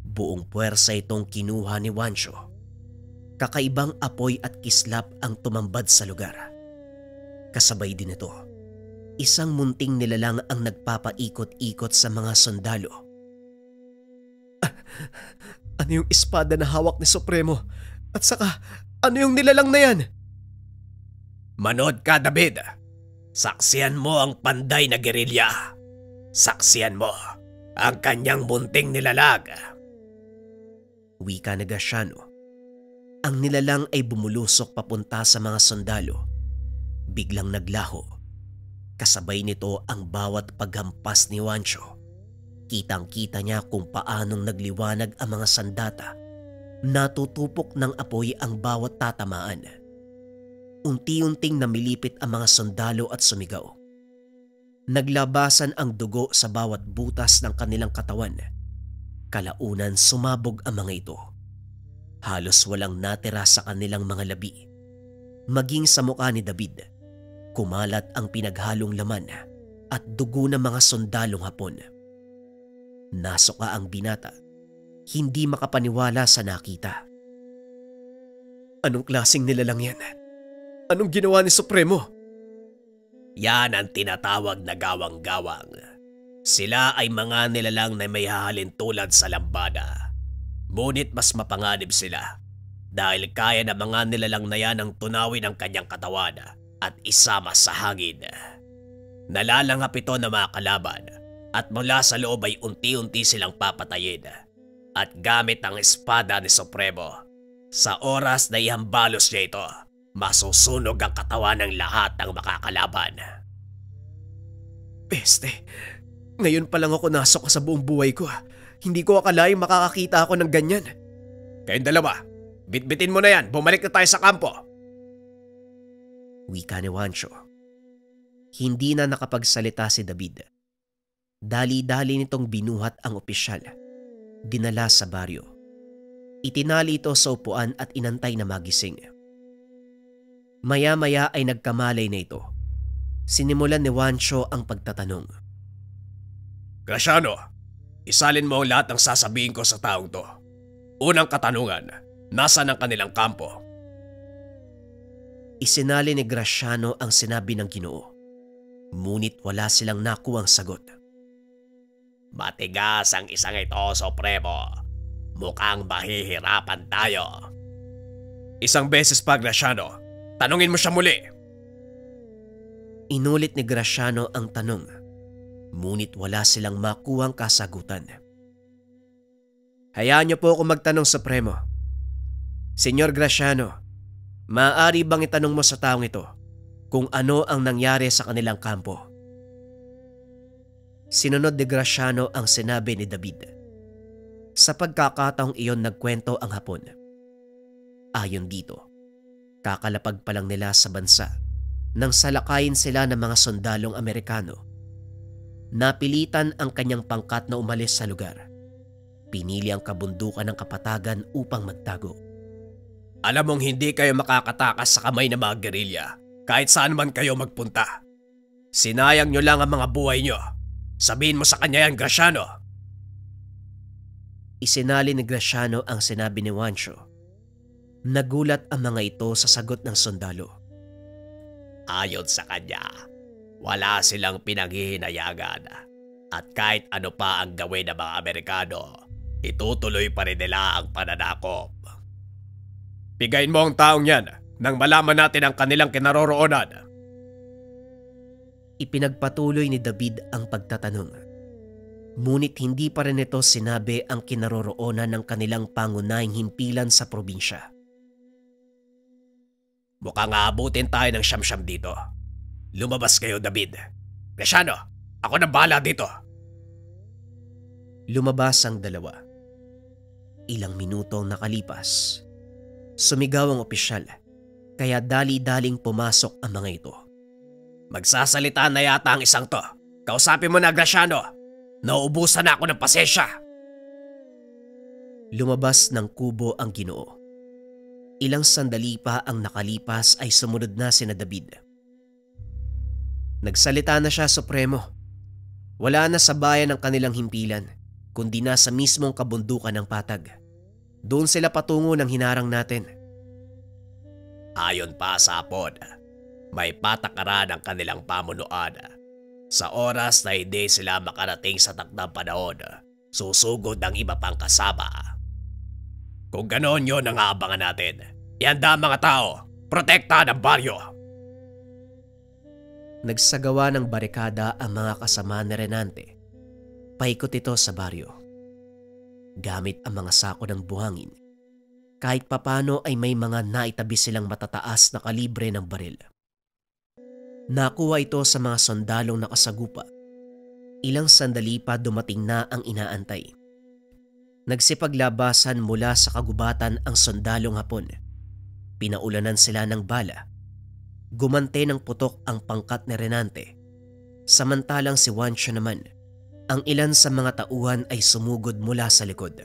Buong puwersa itong kinuha ni Wancho. Kakaibang apoy at kislap ang tumambad sa lugar. Kasabay din ito, isang munting nilalang ang nagpapaikot-ikot sa mga sundalo. Ano yung espada na hawak ni Supremo? At saka, ano yung nilalang na yan? Manood ka, David. Saksiyan mo ang panday na gerilya. Saksiyan mo ang kanyang munting nilalag. Wika ni Graciano. Ang nilalang ay bumulusok papunta sa mga sundalo. Biglang naglaho. Kasabay nito ang bawat paghampas ni Juancho. Kitang-kita niya kung paanong nagliwanag ang mga sandata. Natutupok ng apoy ang bawat tatamaan. Unti-unting namilipit ang mga sundalo at sumigaw. Naglabasan ang dugo sa bawat butas ng kanilang katawan. Kalaunan sumabog ang mga ito. Halos walang natira sa kanilang mga labi. Maging sa mukha ni David, kumalat ang pinaghalong laman at dugo ng mga sundalong Hapon. Nasuka ang binata, hindi makapaniwala sa nakita. Anong klaseng nilalang yan? Anong ginawa ni Supremo? Yan ang tinatawag na gawang-gawang. Sila ay mga nilalang na may hahalin tulad sa lambada. Ngunit mas mapanganib sila dahil kaya na mga nilalang na yan ang tunawin ang kanyang katawan at isama sa hangin. Nalalanghap ito ng mga kalaban at mula sa loob ay unti-unti silang papatayin. At gamit ang espada ni Supremo, sa oras na ihambalos niya ito, masusunog ang katawan ng lahat ng makakalaban. Peste, ngayon pa lang ako nasok sa buong buhay ko. Hindi ko akalaing makakakita ako ng ganyan. Kayong dalawa, bitbitin mo na yan, bumalik na tayo sa kampo. Wika ni Juancho. Hindi na nakapagsalita si David. Dali-dali nitong binuhat ang opisyal. Dinala sa baryo. Itinali ito sa upuan at inantay na magising. Maya-maya ay nagkamalay na ito. Sinimulan ni Juancho ang pagtatanong. Graciano, isalin mo lahat ng sasabihin ko sa taong to. Unang katanungan, nasaan ang kanilang kampo? Isinali ni Graciano ang sinabi ng Ginoo. Ngunit wala silang nakuwang sagot. Matigas ang isang ito, Supremo. Mukhang mahihirapan tayo. Isang beses pa, Graciano. Tanungin mo siya muli. Inulit ni Graciano ang tanong. Ngunit wala silang makuwang kasagutan. Hayaan niyo po ako magtanong, Supremo. Senyor Graciano, maaari bang itanong mo sa taong ito kung ano ang nangyari sa kanilang kampo? Sinunod ni Graciano ang sinabi ni David. Sa pagkakataong iyon nagkwento ang Hapon. Ayon dito, kakalapag pa lang nila sa bansa nang salakayin sila ng mga sundalong Amerikano. Napilitan ang kanyang pangkat na umalis sa lugar. Pinili ang kabundukan ng kapatagan upang magtago. Alam mong hindi kayo makakatakas sa kamay ng mga gerilya kahit saan man kayo magpunta. Sinayang nyo lang ang mga buhay nyo. Sabihin mo sa kanya yan, Graciano. Isinali ni Graciano ang sinabi ni Juancho. Nagulat ang mga ito sa sagot ng sundalo. Ayon sa kanya, wala silang pinaghihinayagan at kahit ano pa ang gawin ng mga Amerikano, itutuloy pa rin nila ang pananakop. Bigayin mo ang taong yan nang malaman natin ang kanilang kinaroroonan. Ipinagpatuloy ni David ang pagtatanong. Ngunit hindi pa rin ito sinabi ang kinaroroonan ng kanilang pangunahing himpilan sa probinsya. Mukhang aabutin tayo ng siyam-siyam dito. Lumabas kayo, David. Graciano, ako na bahala dito. Lumabas ang dalawa. Ilang minuto ang nakalipas. Sumigaw ang opisyal, kaya dali-daling pumasok ang mga ito. Magsasalita na yata ang isang to. Kausapin mo na, Graciano. Nauubusan na ako ng pasensya. Lumabas ng kubo ang Ginoo. Ilang sandali pa ang nakalipas ay sumunod na sina David. Nagsalita na siya, Supremo. Wala na sa bayan ang kanilang himpilan, kundi na sa mismong kabundukan ng patag. Doon sila patungo ng hinarang natin. Ayon pa sa Hapon, may patakaran ang kanilang pamunuan. Sa oras na hindi sila makarating sa takdang panahon, susugod ang iba pang kasama. Kung ganoon yun ang aabangan natin, ihanda ang mga tao, protektahan ang baryo. Nagsagawa ng barikada ang mga kasama ni Renante. Paikot ito sa baryo. Gamit ang mga sako ng buhangin, kahit papano ay may mga naitabi silang matataas na kalibre ng baril. Nakuha ito sa mga sundalong nakasagupa. Ilang sandali pa dumating na ang inaantay. Nagsipaglabasan mula sa kagubatan ang sundalong Hapon. Pinaulanan sila ng bala. Gumante ng putok ang pangkat ni Renante. Samantalang si Juancho naman, ang ilan sa mga tauhan ay sumugod mula sa likod.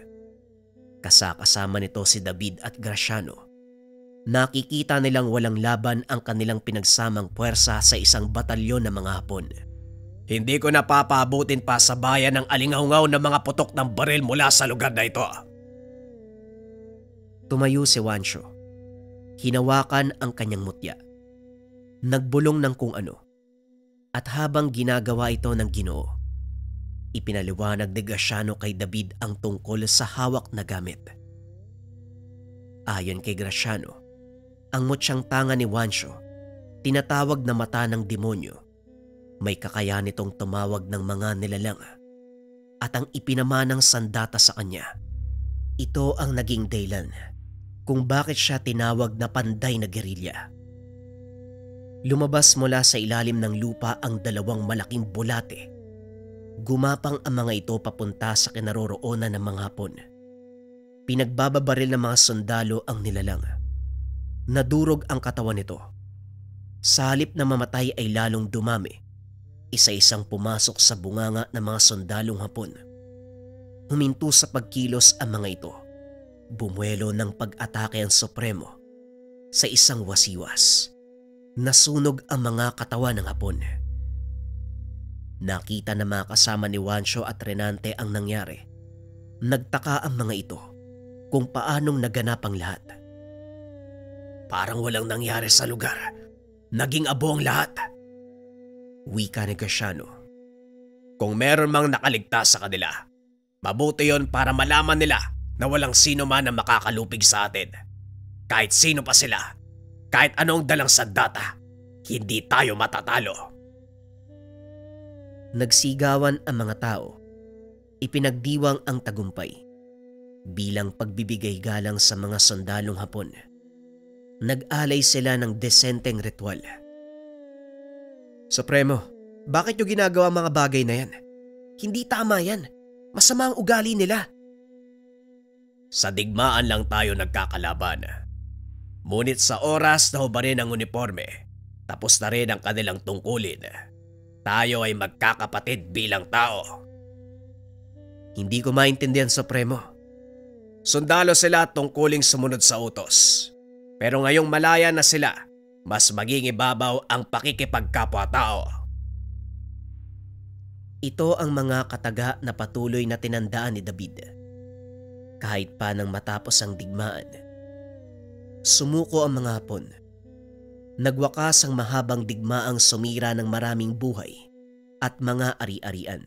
Kasama nito si David at Graciano. Nakikita nilang walang laban ang kanilang pinagsamang puwersa sa isang batalyon ng mga Hapon. Hindi ko napapaabutin pa sa bayan ng alingaungaw ng mga putok ng baril mula sa lugar na ito. Tumayo si Juancho. Hinawakan ang kanyang mutya. Nagbulong ng kung ano. At habang ginagawa ito ng Ginoo, ipinaliwanag ni Graciano kay David ang tungkol sa hawak na gamit. Ayon kay Graciano, ang mutyang tanga ni Juancho, tinatawag na mata ng demonyo, may kakayahan nitong tumawag ng mga nilalang. At ang ipinamanang sandata sa kanya, ito ang naging dahilan kung bakit siya tinawag na panday na gerilya. Lumabas mula sa ilalim ng lupa ang dalawang malaking bulate. Gumapang ang mga ito papunta sa kinaroroonan ng mga Hapon. Pinagbababaril ng mga sundalo ang nilalang. Nadurog ang katawan nito. Sa halip na mamatay ay lalong dumami. Isa-isang pumasok sa bunganga ng mga sundalong Hapon. Huminto sa pagkilos ang mga ito. Bumuelo ng pag-atake ang Supremo. Sa isang wasiwas, nasunog ang mga katawan ng Hapon. Nakita na mga kasama ni Juancho at Renante ang nangyari. Nagtaka ang mga ito kung paanong naganap ang lahat. Parang walang nangyari sa lugar. Naging abo ang lahat. Wika ni Graciano. Kung meron mang nakaligtas sa kanila, mabuti yon para malaman nila na walang sino man ang makakalupig sa atin. Kahit sino pa sila, kahit anong dalang sandata, hindi tayo matatalo. Nagsigawan ang mga tao. Ipinagdiwang ang tagumpay bilang pagbibigay galang sa mga sundalong Hapon. Nag-alay sila ng desenteng ritual. Supremo, bakit nyo ginagawa ang mga bagay na yan? Hindi tama yan. Masama ang ugali nila. Sa digmaan lang tayo nagkakalaban. Ngunit sa oras na hubarin ang uniforme, tapos na rin ang kanilang tungkulin. Tayo ay magkakapatid bilang tao. Hindi ko maintindihan, Supremo. Sundalo sila tungkuling sumunod sa utos. Pero ngayong malaya na sila, mas maging ibabaw ang pakikipagkapwa-tao. Ito ang mga kataga na patuloy na tinandaan ni David. Kahit pa nang matapos ang digmaan, sumuko ang mga Hapon. Nagwakas ang mahabang digmaang sumira ng maraming buhay at mga ari-arian.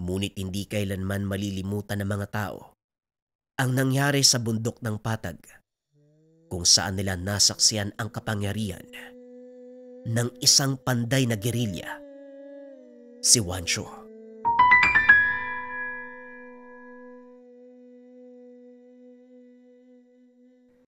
Ngunit hindi kailanman malilimutan ng mga tao ang nangyari sa bundok ng Patag, kung saan nila nasaksiyan ang kapangyarihan ng isang panday na gerilya, si Juancho.